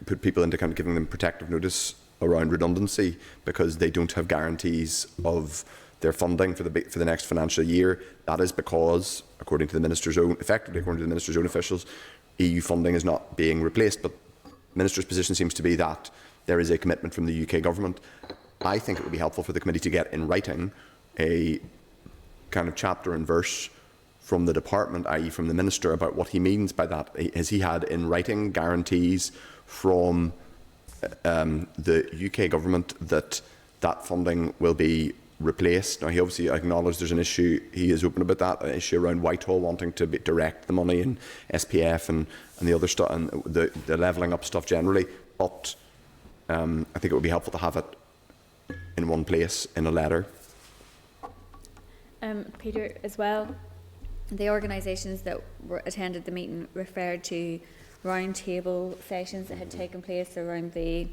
put people into kind of giving them protective notice around redundancy because they don't have guarantees of their funding for the next financial year. That is because, effectively according to the Minister's own officials, EU funding is not being replaced, but the Minister's position seems to be that there is a commitment from the UK government. I think it would be helpful for the committee to get in writing a kind of chapter and verse from the department, i.e. from the Minister, about what he means by that. Has he had in writing guarantees from the UK government that funding will be replaced? Now, he obviously acknowledged there's an issue, he is open about that, an issue around Whitehall wanting to direct the money in SPF and the other stuff, and the levelling up stuff generally, but I think it would be helpful to have it in one place in a letter. Peter, as well, the organisations that attended the meeting referred to roundtable sessions that had taken place around the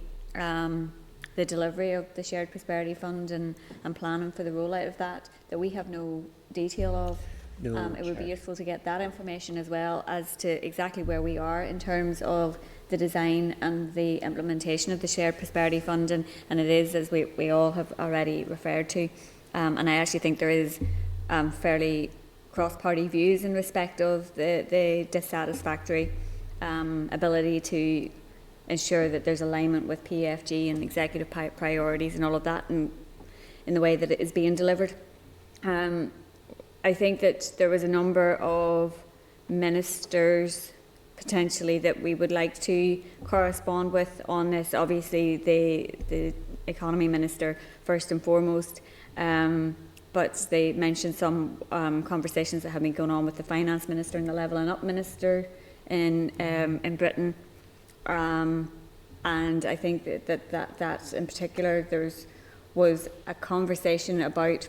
delivery of the Shared Prosperity Fund and planning for the rollout of that we have no detail of. It would be useful to get that information as well as to exactly where we are in terms of the design and the implementation of the Shared Prosperity Fund, and it is, as we all have already referred to, and I actually think there is fairly cross-party views in respect of the dissatisfactory ability to ensure that there's alignment with PFG and executive priorities and all of that in the way that it is being delivered. I think that there was a number of ministers, potentially that we would like to correspond with on this. Obviously, the Economy Minister first and foremost, but they mentioned some conversations that have been going on with the Finance Minister and the Levelling Up Minister in Britain. And I think that in particular was a conversation about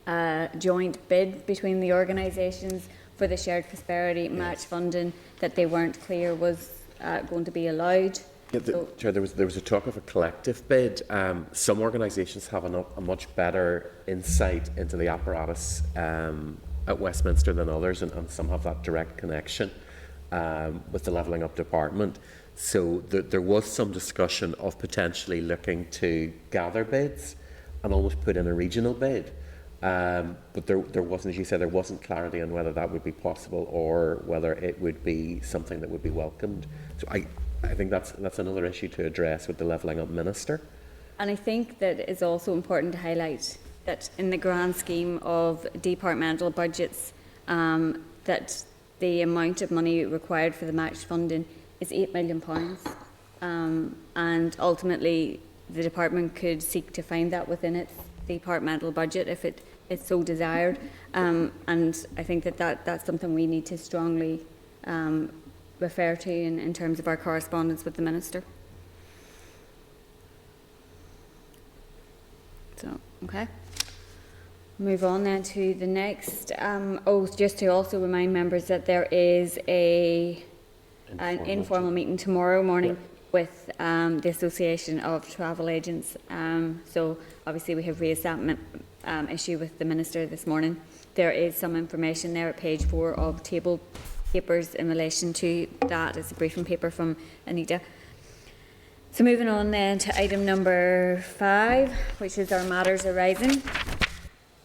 a joint bid between the organisations for the shared prosperity match funding that they weren't clear was going to be allowed. Yeah, Chair, there was a talk of a collective bid. Some organisations have a much better insight into the apparatus at Westminster than others, and some have that direct connection with the Levelling Up Department. So there was some discussion of potentially looking to gather bids and almost put in a regional bid. But there wasn't, as you said, there wasn't clarity on whether that would be possible or whether it would be something that would be welcomed. So I think that's another issue to address with the Levelling Up Minister. And I think that it's also important to highlight that in the grand scheme of departmental budgets, that the amount of money required for the match funding is £8 million. And ultimately, the department could seek to find that within its departmental budget if it's so desired. And I think that's something we need to strongly refer to in terms of our correspondence with the Minister. So, okay. Move on then to the next. Just to also remind members that there is an informal meeting tomorrow morning with the Association of Travel Agents. So obviously we have raised that issue with the Minister this morning. There is some information there at page 4 of table papers in relation to that. It's a briefing paper from Anita. So moving on then to item number 5, which is our matters arising.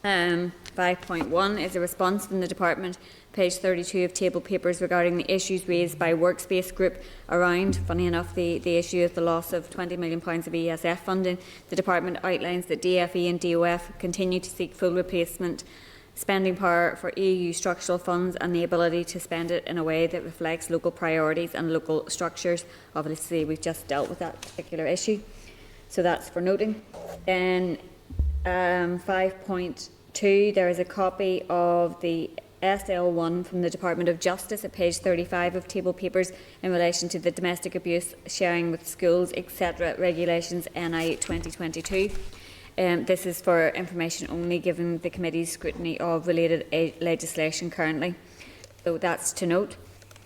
5.1 is a response from the department, page 32 of table papers, regarding the issues raised by Workspace Group around, funny enough, the issue of the loss of £20 million of ESF funding. The department outlines that DFE and DOF continue to seek full replacement spending power for EU structural funds and the ability to spend it in a way that reflects local priorities and local structures. Obviously, we've just dealt with that particular issue, so that's for noting. Then 5.2, there is a copy of the SL1 from the Department of Justice at page 35 of table papers in relation to the domestic abuse sharing with schools, etc. regulations NI 2022. This is for information only, given the committee's scrutiny of related legislation currently. So that's to note.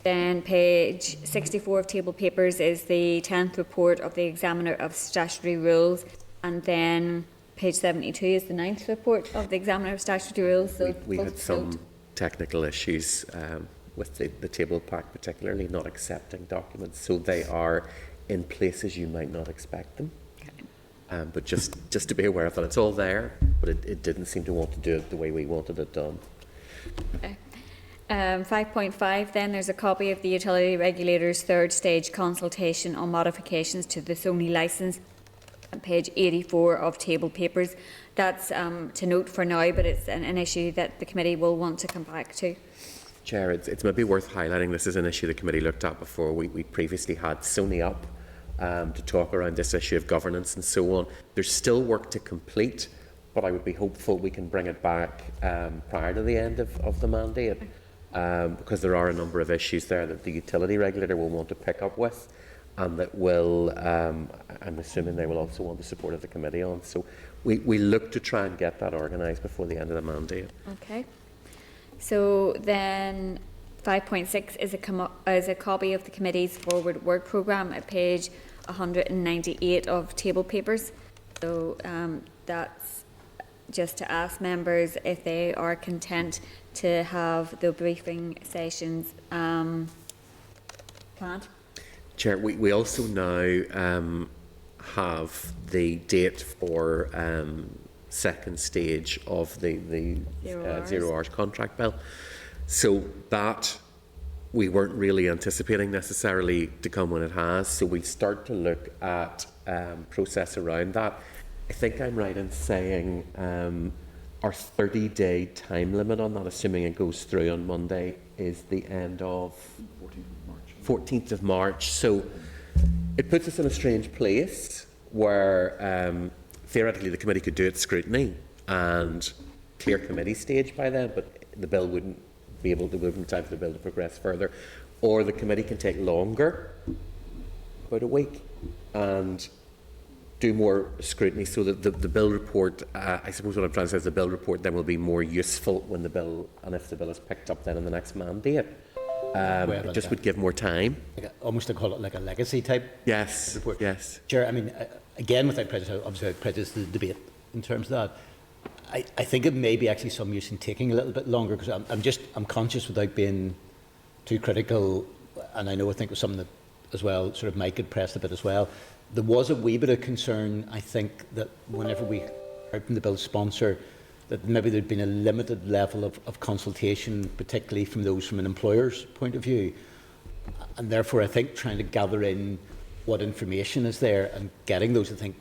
Then page 64 of table papers is the 10th report of the Examiner of Statutory Rules, and then page 72 is the 9th report of the Examiner of Statutory Rules. So we had some technical issues with the table pack, particularly not accepting documents, so they are in places you might not expect them. But just to be aware of that, it's all there, but it didn't seem to want to do it the way we wanted it done. Okay. 5.5 then, there's a copy of the Utility Regulator's third stage consultation on modifications to the Sony licence at page 84 of table papers. That's to note for now, but it's an issue that the committee will want to come back to. Chair, it's maybe worth highlighting this is an issue the committee looked at before. We previously had Sony up to talk around this issue of governance and so on. There's still work to complete, but I would be hopeful we can bring it back prior to the end of the mandate, because there are a number of issues there that the utility regulator will want to pick up with, and that will, I'm assuming they will also want the support of the committee on. So we look to try and get that organised before the end of the mandate. Okay. So then 5.6 is a copy of the committee's forward work programme at page 198 of table papers. So that's just to ask members if they are content to have the briefing sessions planned. Chair, we also now have the date for second stage of the 0 hours contract bill. So that we weren't really anticipating necessarily to come when it has. So we start to look at process around that. I think I'm right in saying our 30-day time limit on that, assuming it goes through on Monday, is the end of 14th of March. 14th of March. So it puts us in a strange place where theoretically the committee could do its scrutiny and clear committee stage by then, but the bill wouldn't be able to move in time for the bill to progress further. Or the committee can take longer, about a week, and do more scrutiny so that the bill report, I suppose what I'm trying to say is the bill report then will be more useful when the bill, and if the bill is picked up then in the next mandate. It just would give more time. Almost to call it like a legacy type report. Yes. Chair, I mean, again, without prejudice, obviously without prejudice to the debate in terms of that, I think it may be actually some use in taking a little bit longer, because I'm conscious, without being too critical, and I think it was something that as well sort of Mike had pressed a bit as well. There was a wee bit of concern, I think, that whenever we heard from the bill's sponsor, that maybe there'd been a limited level of consultation, particularly from those from an employer's point of view. And therefore, I think trying to gather in what information is there and getting those, I think,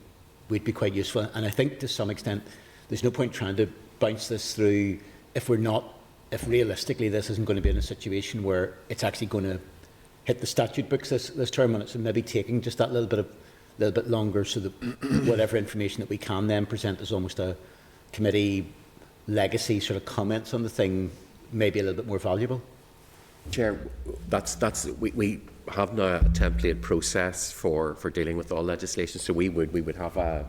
would be quite useful. And I think to some extent, there's no point trying to bounce this through if realistically this isn't going to be in a situation where it's actually going to hit the statute books this term, and it's maybe taking just that little bit longer, so that whatever information that we can then present as almost a committee legacy sort of comments on the thing may be a little bit more valuable. Chair, we have now a template process for dealing with all legislation. So we would have a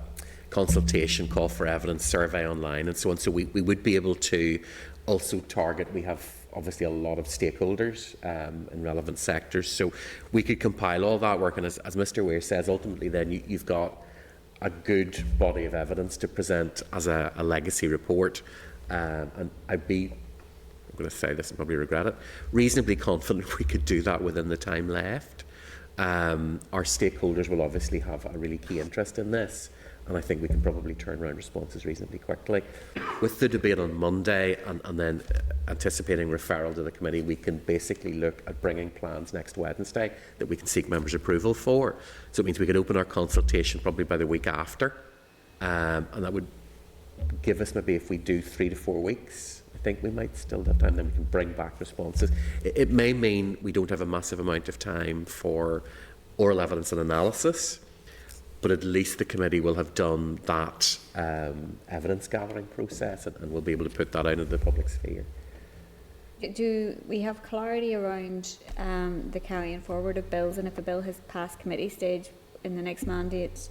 consultation, call for evidence, survey online, and so on. So we would be able to also target. We have obviously a lot of stakeholders in relevant sectors, so we could compile all that work. And as Mr. Weir says, ultimately, then you've got a good body of evidence to present as a legacy report. And I'm going to say this and probably regret it, reasonably confident we could do that within the time left. Our stakeholders will obviously have a really key interest in this, and I think we can probably turn around responses reasonably quickly. With the debate on Monday and then anticipating referral to the committee, we can basically look at bringing plans next Wednesday that we can seek members' approval for. So it means we could open our consultation probably by the week after, and that would give us, maybe if we do 3 to 4 weeks, I think we might still have time, then we can bring back responses. It may mean we don't have a massive amount of time for oral evidence and analysis, but at least the committee will have done that evidence gathering process, and we'll be able to put that out into the public sphere. Do we have clarity around the carrying forward of bills, and if a bill has passed committee stage in the next mandate,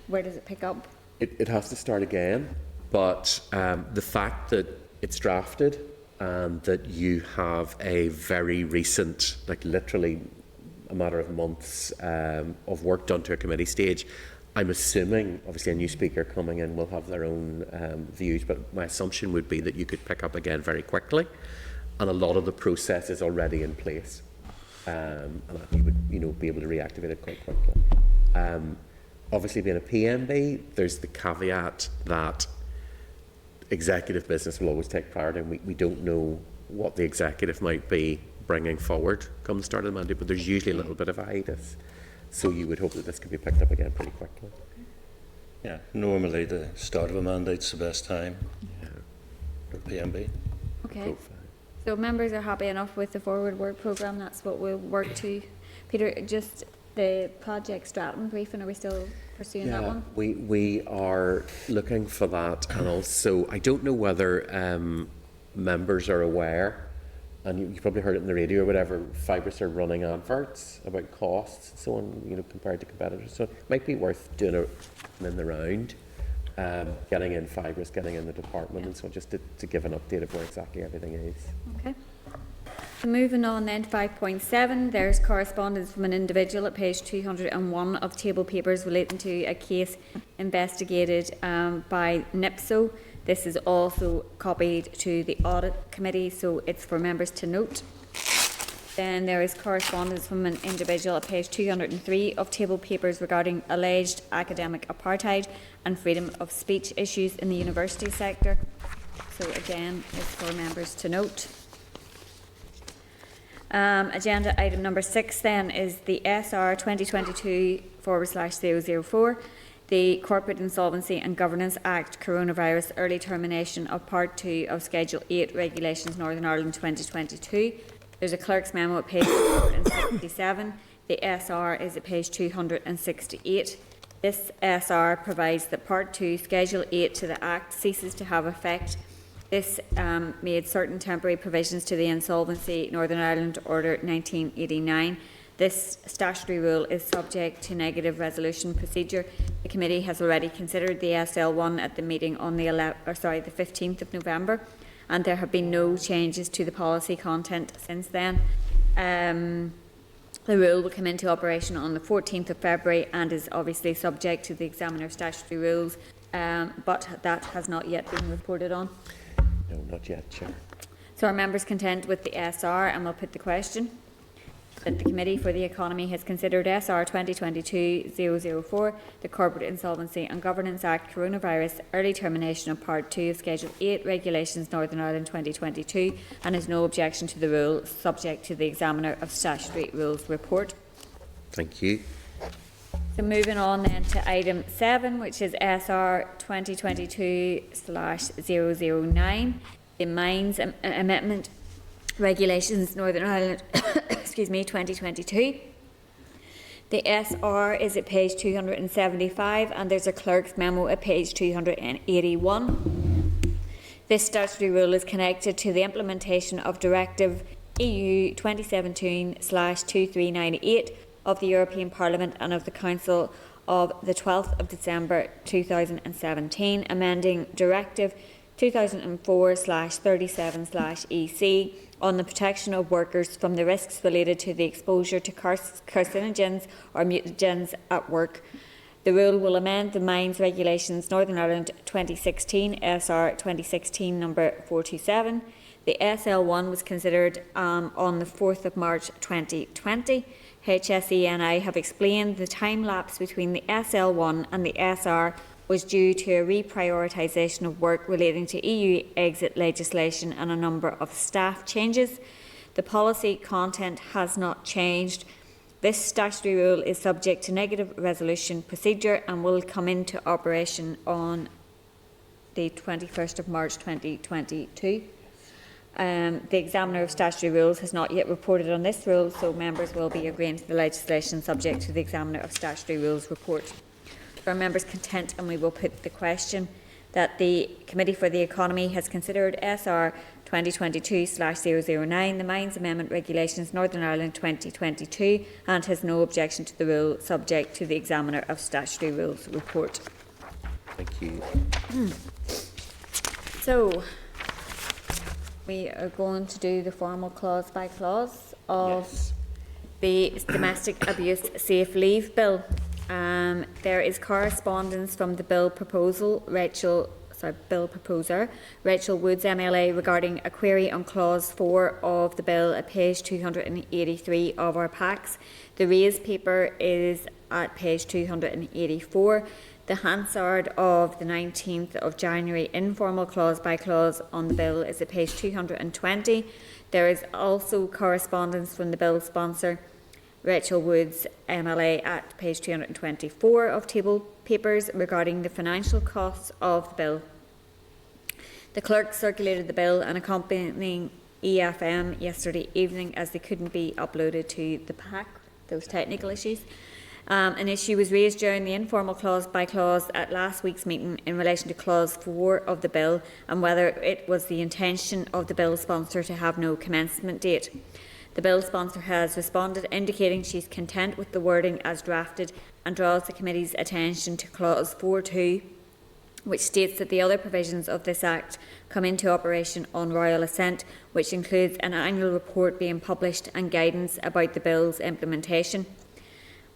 where does it pick up? It has to start again, but the fact that it's drafted and that you have a very recent, like literally a matter of months of work done to a committee stage, I'm assuming, obviously a new speaker coming in will have their own views, but my assumption would be that you could pick up again very quickly, and a lot of the process is already in place, and you would be able to reactivate it quite quickly. Obviously, being a PMB, there's the caveat that executive business will always take priority, and we don't know what the executive might be bringing forward come the start of the mandate, but there's usually a little bit of a hiatus. So you would hope that this could be picked up again pretty quickly. Yeah, normally the start of a mandate's the best time for PMB. Okay. So members are happy enough with the forward work programme, that's what we'll work to. Peter, just the Project Stratton briefing, are we still pursuing that one? We are looking for that, and also I don't know whether members are aware, and you probably heard it in the radio or whatever, Fibrous are running adverts about costs and so on, compared to competitors. So it might be worth doing it in the round, getting in Fibrous, getting in the department, and so just to give an update of where exactly everything is. Okay. So moving on then to 5.7, there's correspondence from an individual at page 201 of table papers relating to a case investigated by NIPSO. This is also copied to the Audit Committee, so it's for members to note. Then there is correspondence from an individual at page 203 of table papers regarding alleged academic apartheid and freedom of speech issues in the university sector. So again, it's for members to note. Agenda item number 6 then is the SR 2022/004, the Corporate Insolvency and Governance Act Coronavirus Early Termination of Part 2 of Schedule 8 Regulations Northern Ireland 2022. There's a clerk's memo at page 267. The SR is at page 268. This SR provides that Part 2, Schedule 8 to the Act ceases to have effect. This made certain temporary provisions to the Insolvency Northern Ireland Order 1989. This statutory rule is subject to negative resolution procedure. The committee has already considered the SL1 at the meeting on the 15th of November, and there have been no changes to the policy content since then. The rule will come into operation on the 14th of February and is obviously subject to the examiner of statutory rules, but that has not yet been reported on. No, not yet, Chair. So are members content with the SR? And we'll put the question that the Committee for the Economy has considered SR 2022-004, the Corporate Insolvency and Governance Act, Coronavirus, early termination of Part 2 of Schedule 8, Regulations Northern Ireland 2022, and has no objection to the rule, subject to the Examiner of Statutory Rules report. Thank you. So moving on then to item 7, which is SR 2022/009, the Mines Amendment Regulations Northern Ireland 2022. The SR is at page 275 and there's a clerk's memo at page 281. This statutory rule is connected to the implementation of Directive EU 2017/2398 of the European Parliament and of the Council of the 12th of December 2017, amending Directive 2004/37/EC on the protection of workers from the risks related to the exposure to carcinogens or mutagens at work. The rule will amend the Mines Regulations Northern Ireland 2016, SR 2016 number 427. The SL1 was considered on the 4th of March 2020. HSE and I have explained the time lapse between the SL1 and the SR was due to a reprioritisation of work relating to EU exit legislation and a number of staff changes. The policy content has not changed. This statutory rule is subject to negative resolution procedure and will come into operation on the 21st of March 2022. The Examiner of Statutory Rules has not yet reported on this rule, so members will be agreeing to the legislation subject to the Examiner of Statutory Rules report. Are members content? And we will put the question that the Committee for the Economy has considered SR 2022/009, the Mines Amendment Regulations Northern Ireland 2022, and has no objection to the rule, subject to the Examiner of Statutory Rules report. Thank you. So we are going to do the formal clause by clause of the Domestic Abuse Safe Leave Bill. There is correspondence from the bill proposer, Rachel Woods MLA, regarding a query on clause 4 of the bill at page 283 of our packs. The raised paper is at page 284. The Hansard of the 19th of January informal clause by clause on the bill is at page 220. There is also correspondence from the bill sponsor, Rachel Woods MLA, at page 224 of table papers regarding the financial costs of the bill. The clerk circulated the bill and accompanying EFM yesterday evening as they couldn't be uploaded to the pack, those technical issues. An issue was raised during the informal clause by clause at last week's meeting in relation to clause 4 of the bill and whether it was the intention of the bill sponsor to have no commencement date. The bill sponsor has responded, indicating she is content with the wording as drafted and draws the committee's attention to clause 4.2, which states that the other provisions of this Act come into operation on royal assent, which includes an annual report being published and guidance about the bill's implementation.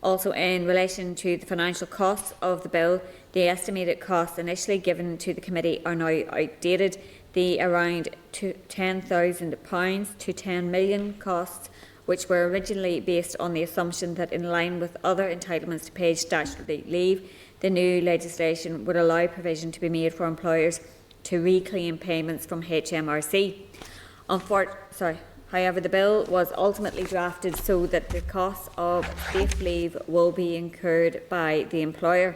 Also, in relation to the financial costs of the bill, the estimated costs initially given to the committee are now outdated. The around £10,000 to £10 million costs, which were originally based on the assumption that, in line with other entitlements to paid statutory leave, the new legislation would allow provision to be made for employers to reclaim payments from HMRC. However, the bill was ultimately drafted so that the costs of safe leave will be incurred by the employer.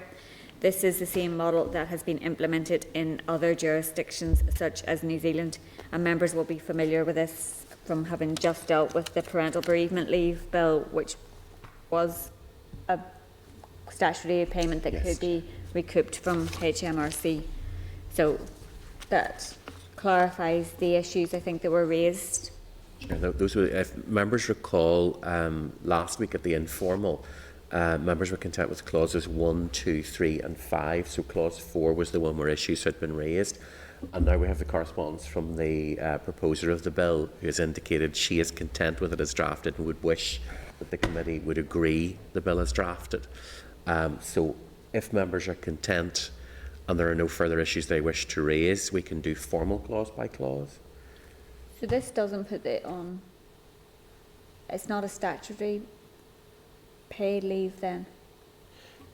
This is the same model that has been implemented in other jurisdictions such as New Zealand, and members will be familiar with this from having just dealt with the parental bereavement leave bill, which was a statutory payment that could be recouped from HMRC. So that clarifies the issues I think that were raised. Those were, if members recall, last week at the informal, members were content with clauses 1, 2, 3 and 5. So clause 4 was the one where issues had been raised. And now we have the correspondence from the proposer of the bill, who has indicated she is content with it as drafted and would wish that the committee would agree the bill as drafted. So if members are content and there are no further issues they wish to raise, we can do formal clause by clause. So this doesn't put it on, it's not a statutory paid leave then?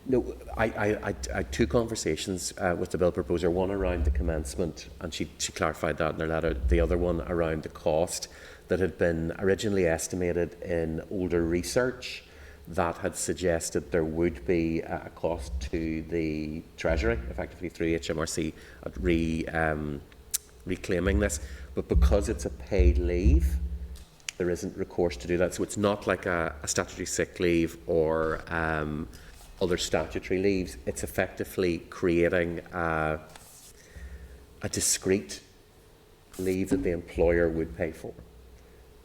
No, I had two conversations with the bill proposer, one around the commencement, and she clarified that in her letter, the other one around the cost that had been originally estimated in older research that had suggested there would be a cost to the Treasury, effectively through HMRC, at reclaiming this. But because it's a paid leave, there isn't recourse to do that. So it's not like a statutory sick leave or other statutory leaves. It's effectively creating a discrete leave that the employer would pay for.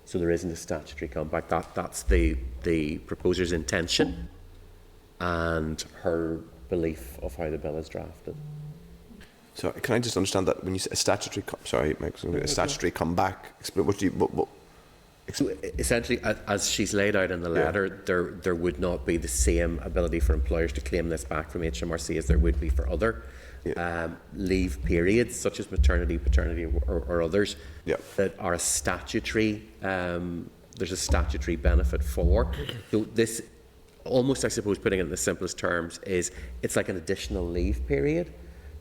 So there isn't a statutory comeback. That's the proposer's intention and her belief of how the bill is drafted. So can I just understand that when you say a statutory, a statutory comeback? What do you? So essentially, as she's laid out in the letter, there would not be the same ability for employers to claim this back from HMRC as there would be for other leave periods, such as maternity, paternity, or others that are a statutory. There's a statutory benefit for. So this, almost, I suppose, putting it in the simplest terms, is it's like an additional leave period.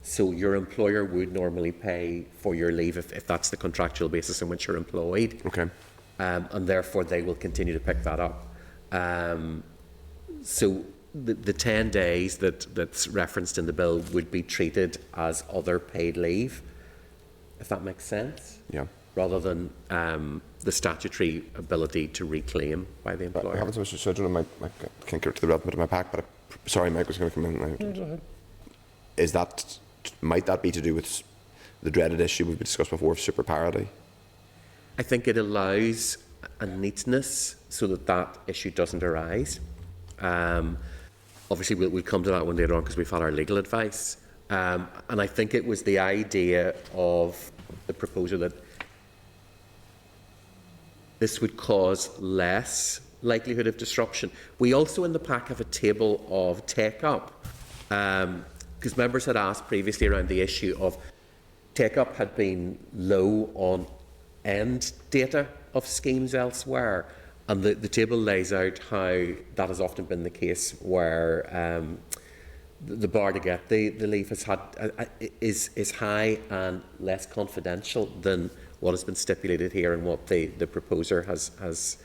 So your employer would normally pay for your leave if that's the contractual basis on which you're employed. Okay. And therefore they will continue to pick that up. So the 10 days that's referenced in the bill would be treated as other paid leave, if that makes sense. Yeah. Rather than the statutory ability to reclaim by the employer. I haven't so I don't know, I can't get to the relevant of my pack, but sorry, Mike was going to come in. No, go ahead. Is that, might that be to do with the dreaded issue we've discussed before of super parity? I think it allows a neatness so that issue doesn't arise. Obviously, we'll come to that one later on because we've had our legal advice. And I think it was the idea of the proposer that this would cause less likelihood of disruption. We also in the pack have a table of take-up, because members had asked previously around the issue of take-up had been low on end data of schemes elsewhere, and the table lays out how that has often been the case where the bar to get the leave has had is high and less confidential than what has been stipulated here and what the proposer has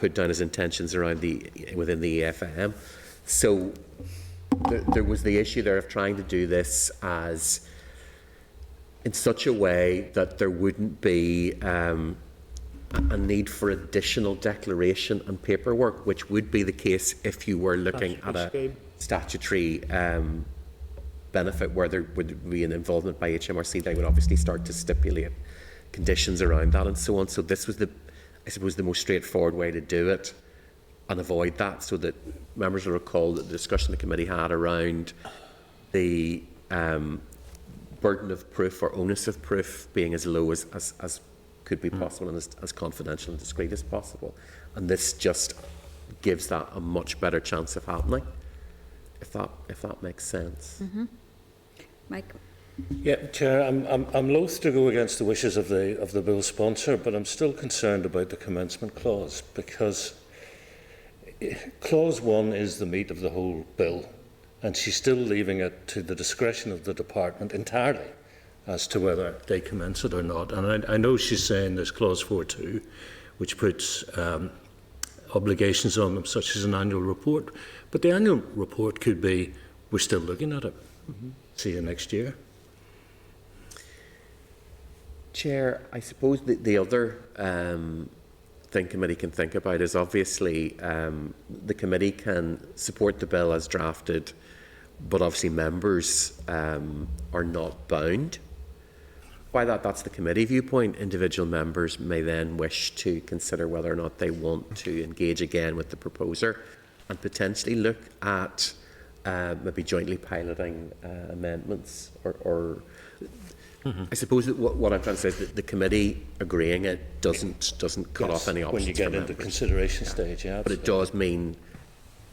put down as intentions around within the EFM. So there was the issue there of trying to do this as in such a way that there wouldn't be a need for additional declaration and paperwork, which would be the case if you were looking at a statutory benefit where there would be an involvement by HMRC. They would obviously start to stipulate conditions around that and so on. So this was I suppose, the most straightforward way to do it and avoid that, so that members will recall that the discussion the committee had around the burden of proof or onus of proof being as low as could be possible and as confidential and discreet as possible. And this just gives that a much better chance of happening, if that makes sense. Mm-hmm. Mike? Yeah, Chair, I'm loath to go against the wishes of the bill sponsor, but I'm still concerned about the commencement clause, because clause 1 is the meat of the whole bill, and she's still leaving it to the discretion of the department entirely as to whether they commence it or not. And I know she's saying there's clause 4.2, which puts obligations on them, such as an annual report. But the annual report could be we're still looking at it. See you next year. Chair, I suppose the other thing committee can think about is obviously the committee can support the bill as drafted, but obviously members are not bound. By that's the committee viewpoint. Individual members may then wish to consider whether or not they want to engage again with the proposer and potentially look at maybe jointly piloting amendments or I suppose that what I'm trying to say is that the committee agreeing it doesn't cut off any options when you get for into members. consideration stage, yeah. But it does mean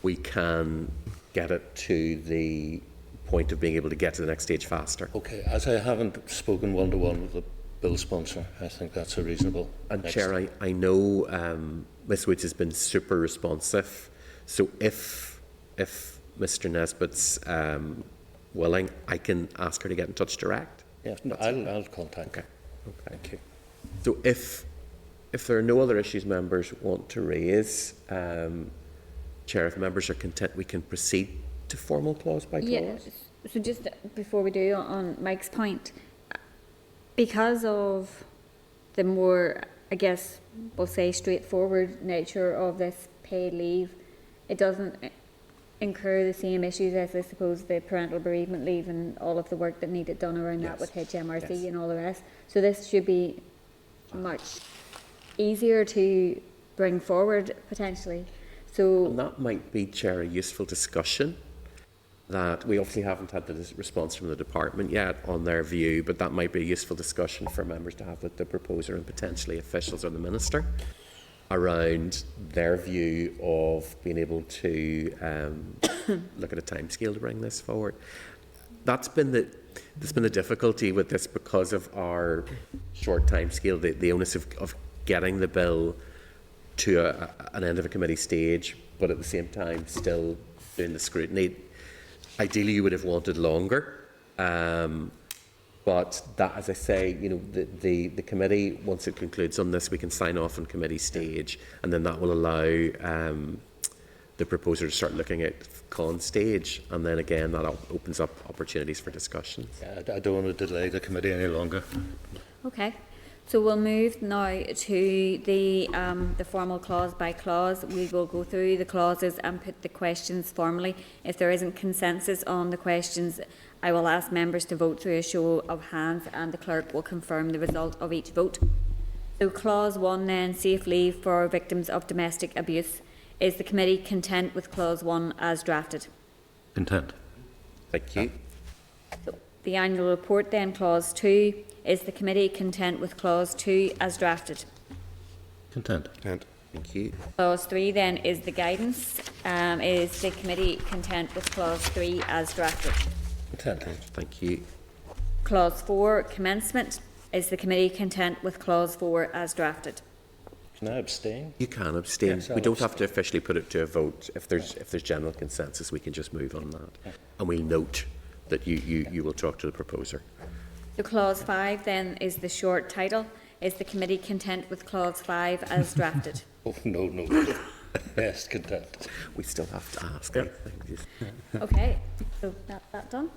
we can get it to the point of being able to get to the next stage faster. Okay, as I haven't spoken one-to-one with the bill sponsor, I think that's a reasonable. And Chair, I know Ms Woods has been super responsive, so if Mr Nesbitt's willing, I can ask her to get in touch direct. Yeah, no, I'll contact. Okay. Thank you. So if there are no other issues members want to raise, Chair, if members are content, we can proceed to formal clause by clause. Yeah, so just before we do, on Mike's point, because of the more, I guess, we'll say straightforward nature of this paid leave, it doesn't incur the same issues as, I suppose, the parental bereavement leave and all of the work that needed done around that with HMRC and all the rest. So this should be much easier to bring forward, potentially. So and that might be, Chair, a useful discussion. That we obviously haven't had the response from the department yet on their view, but that might be a useful discussion for members to have with the proposer and potentially officials or the minister around their view of being able to look at a timescale to bring this forward. That's been the difficulty with this because of our short timescale, the onus of getting the bill to an end of a committee stage, but at the same time still doing the scrutiny. Ideally, you would have wanted longer, but that, as I say, you know, the committee, once it concludes on this, we can sign off on committee stage, and then that will allow the proposer to start looking at con stage, and then again that opens up opportunities for discussions. Yeah, I don't want to delay the committee any longer. okay. So we'll move now to the formal clause by clause. We will go through the clauses and put the questions formally. If there isn't consensus on the questions, I will ask members to vote through a show of hands, and the clerk will confirm the result of each vote. So clause 1 then, safe leave for victims of domestic abuse. Is the committee content with clause 1 as drafted? Content. Thank you. So the annual report then, clause 2. Is the committee content with clause 2 as drafted? Content. Thank you. Clause 3 then is the guidance. Is the committee content with clause 3 as drafted? Content. Thank you. Clause 4, commencement. Is the committee content with clause 4 as drafted? Can I abstain? You can abstain. Yes, we don't have to officially put it to a vote. If there's general consensus, we can just move on that. And we'll note that you will talk to the proposer. So clause 5 then is the short title. Is the committee content with clause 5 as drafted? Oh, no. Yes, content. We still have to ask. I think. Okay, so that done.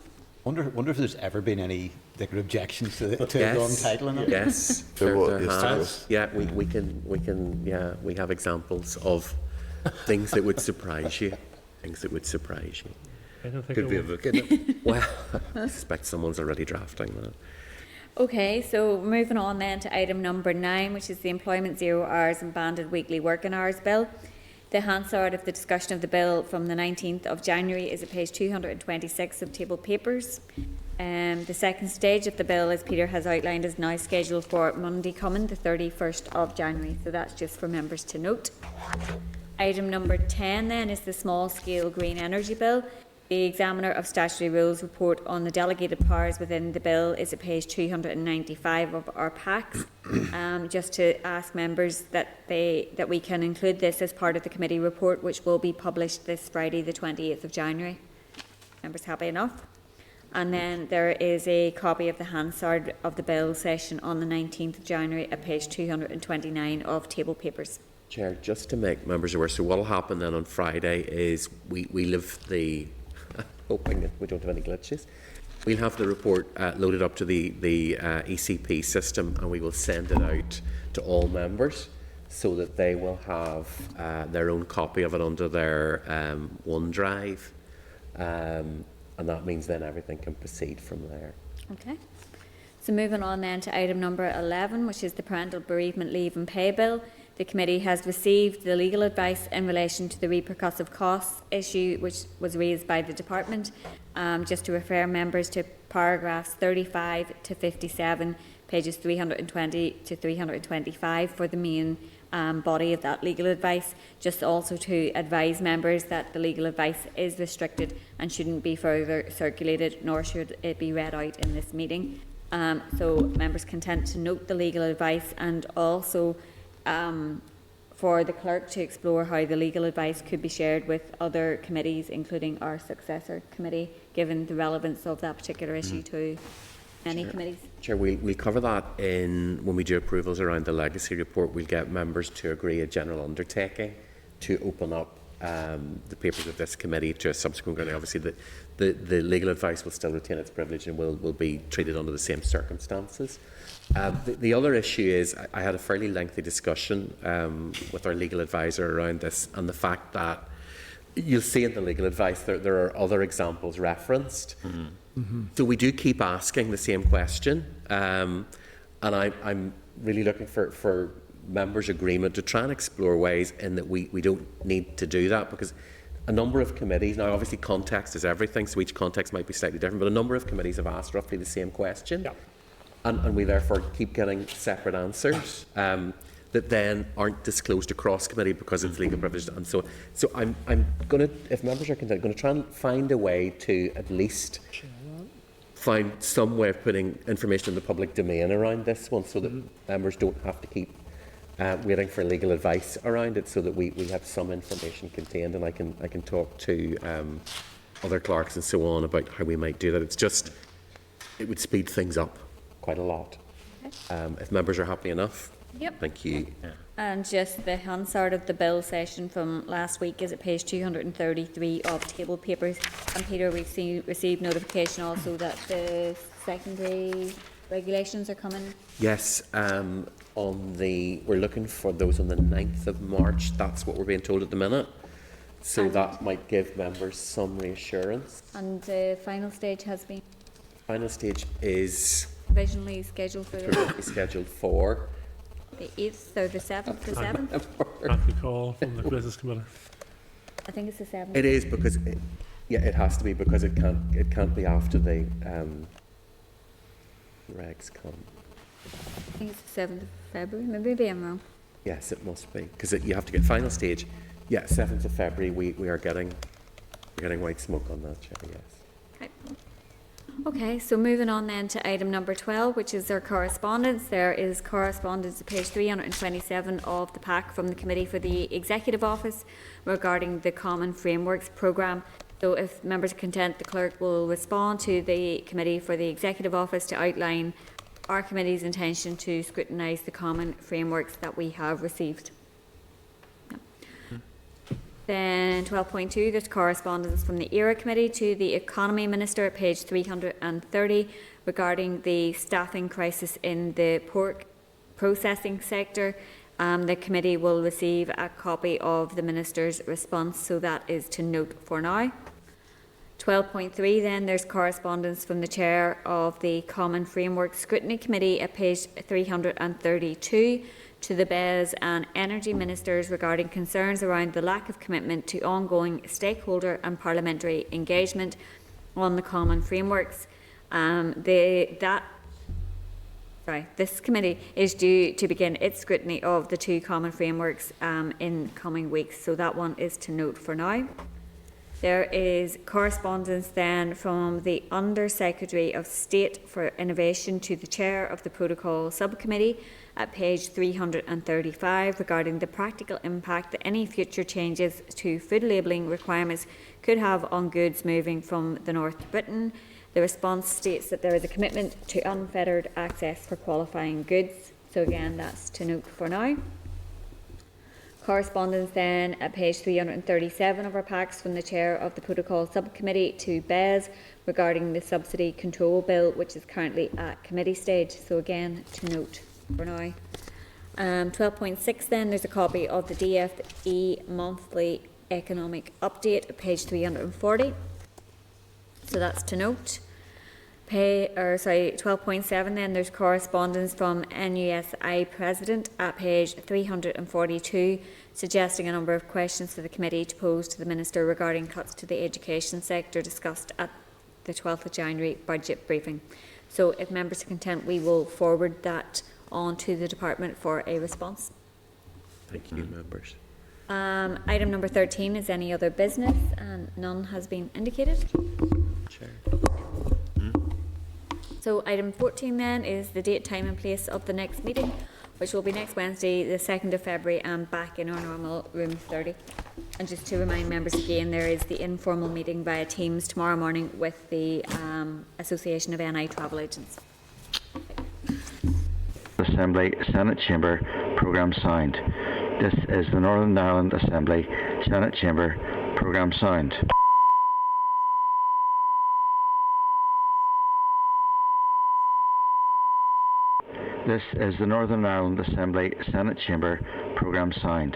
Wonder if there's ever been any objections to the Yes. untitling it? Yes, There there was. has. Yeah, we can. Yeah, we have examples of things that would surprise you. Things that would surprise you. I don't think Could it be a will. book in it. Well, I suspect someone's already drafting that. Okay, so moving on then to item number 9, which is the Employment 0 Hours and Banded Weekly Working Hours Bill. The Hansard of the discussion of the bill from the 19th of January is at page 226 of table papers. The second stage of the bill, as Peter has outlined, is now scheduled for Monday coming, the 31st of January. So that's just for members to note. Item number 10 then is the Small Scale Green Energy Bill. The Examiner of Statutory Rules report on the delegated powers within the bill is at page 295 of our packs. Just to ask members that we can include this as part of the committee report, which will be published this Friday, the 28th of January. Members happy enough? And then there is a copy of the Hansard of the bill session on the 19th of January at page 229 of table papers. Chair, just to make members aware, so what will happen then on Friday is we live the hoping that we don't have any glitches. We'll have the report loaded up to the ECP system, and we will send it out to all members so that they will have their own copy of it under their OneDrive, and that means then everything can proceed from there. Okay. So moving on then to item number 11, which is the parental bereavement leave and pay bill. The committee has received the legal advice in relation to the repercussive costs issue, which was raised by the department. Just to refer members to paragraphs 35 to 57, pages 320 to 325 for the main body of that legal advice. Just also to advise members that the legal advice is restricted and shouldn't be further circulated, nor should it be read out in this meeting. So members content to note the legal advice, and also for the clerk to explore how the legal advice could be shared with other committees, including our successor committee, given the relevance of that particular issue to many committees. Chair, we'll cover that when we do approvals around the legacy report. We'll get members to agree a general undertaking to open up the papers of this committee to a subsequent committee. Obviously, the legal advice will still retain its privilege and will be treated under the same circumstances. The other issue is I had a fairly lengthy discussion with our legal advisor around this, and the fact that you'll see in the legal advice there are other examples referenced. So we do keep asking the same question, and I'm really looking for members' agreement to try and explore ways in that we don't need to do that, because a number of committees, now obviously context is everything, so each context might be slightly different, but a number of committees have asked roughly the same question. Yeah. And we therefore keep getting separate answers that then aren't disclosed across committee because it's legal privileged. And so I'm going to, if members are content, going to try and find a way to at least find some way of putting information in the public domain around this one, so that members don't have to keep waiting for legal advice around it, so that we have some information contained, and I can talk to other clerks and so on about how we might do that. It's just, it would speed things up quite a lot. Okay. If members are happy enough. Yep. Thank you. Yeah. And just the Hansard of the bill session from last week is at page 233 of table papers. And Peter, we've received notification also that the secondary regulations are coming. Yes, we're looking for those on the 9th of March. That's what we're being told at the minute. So and that might give members some reassurance. And the final stage has been? Final stage is provisionally scheduled for the 8th or the 7th. The 7th. Can't recall from the business committee. I think it's the 7th. It is, because it has to be, because it can't be after the regs come. I think it's the 7th of February. Maybe I'm wrong. Yes, it must be, because you have to get final stage. Yeah, 7th of February. We are getting white smoke on that, Chair. Yes. Okay. Okay, so moving on then to item number 12, which is our correspondence. There is correspondence at page 327 of the pack from the Committee for the Executive Office regarding the Common Frameworks Programme. So if members are content, the clerk will respond to the Committee for the Executive Office to outline our committee's intention to scrutinise the common frameworks that we have received. Then 12.2, there's correspondence from the ERA Committee to the Economy Minister at page 330 regarding the staffing crisis in the pork processing sector. The committee will receive a copy of the Minister's response, so that is to note for now. 12.3 then, there's correspondence from the Chair of the Common Framework Scrutiny Committee at page 332 to the BES and Energy Ministers regarding concerns around the lack of commitment to ongoing stakeholder and parliamentary engagement on the common frameworks. This committee is due to begin its scrutiny of the two common frameworks in coming weeks, so that one is to note for now. There is correspondence then from the Under Secretary of State for Innovation to the Chair of the Protocol Subcommittee at page 335 regarding the practical impact that any future changes to food labelling requirements could have on goods moving from the north to Britain. The response states that there is a commitment to unfettered access for qualifying goods. So again, that's to note for now. Correspondence then at page 337 of our packs from the Chair of the Protocol Subcommittee to BES regarding the Subsidy Control Bill, which is currently at committee stage. So again, to note for now. 12.6 then, there's a copy of the DFE Monthly Economic Update at page 340. So that's to note. 12.7 then, there's correspondence from NUSI President at page 342, suggesting a number of questions to the committee to pose to the Minister regarding cuts to the education sector discussed at the 12th of January budget briefing. So if members are content, we will forward that on to the Department for a response. Thank you, members. Item number 13 is any other business, and none has been indicated. Chair. So item 14 then is the date, time and place of the next meeting, which will be next Wednesday, the 2nd of February, and back in our normal room 30. And just to remind members again, there is the informal meeting via Teams tomorrow morning with the Association of NI Travel Agents. Assembly Senate Chamber Programme signed. This is the Northern Ireland Assembly Senate Chamber Programme signed. This is the Northern Ireland Assembly Senate Chamber Programme signed.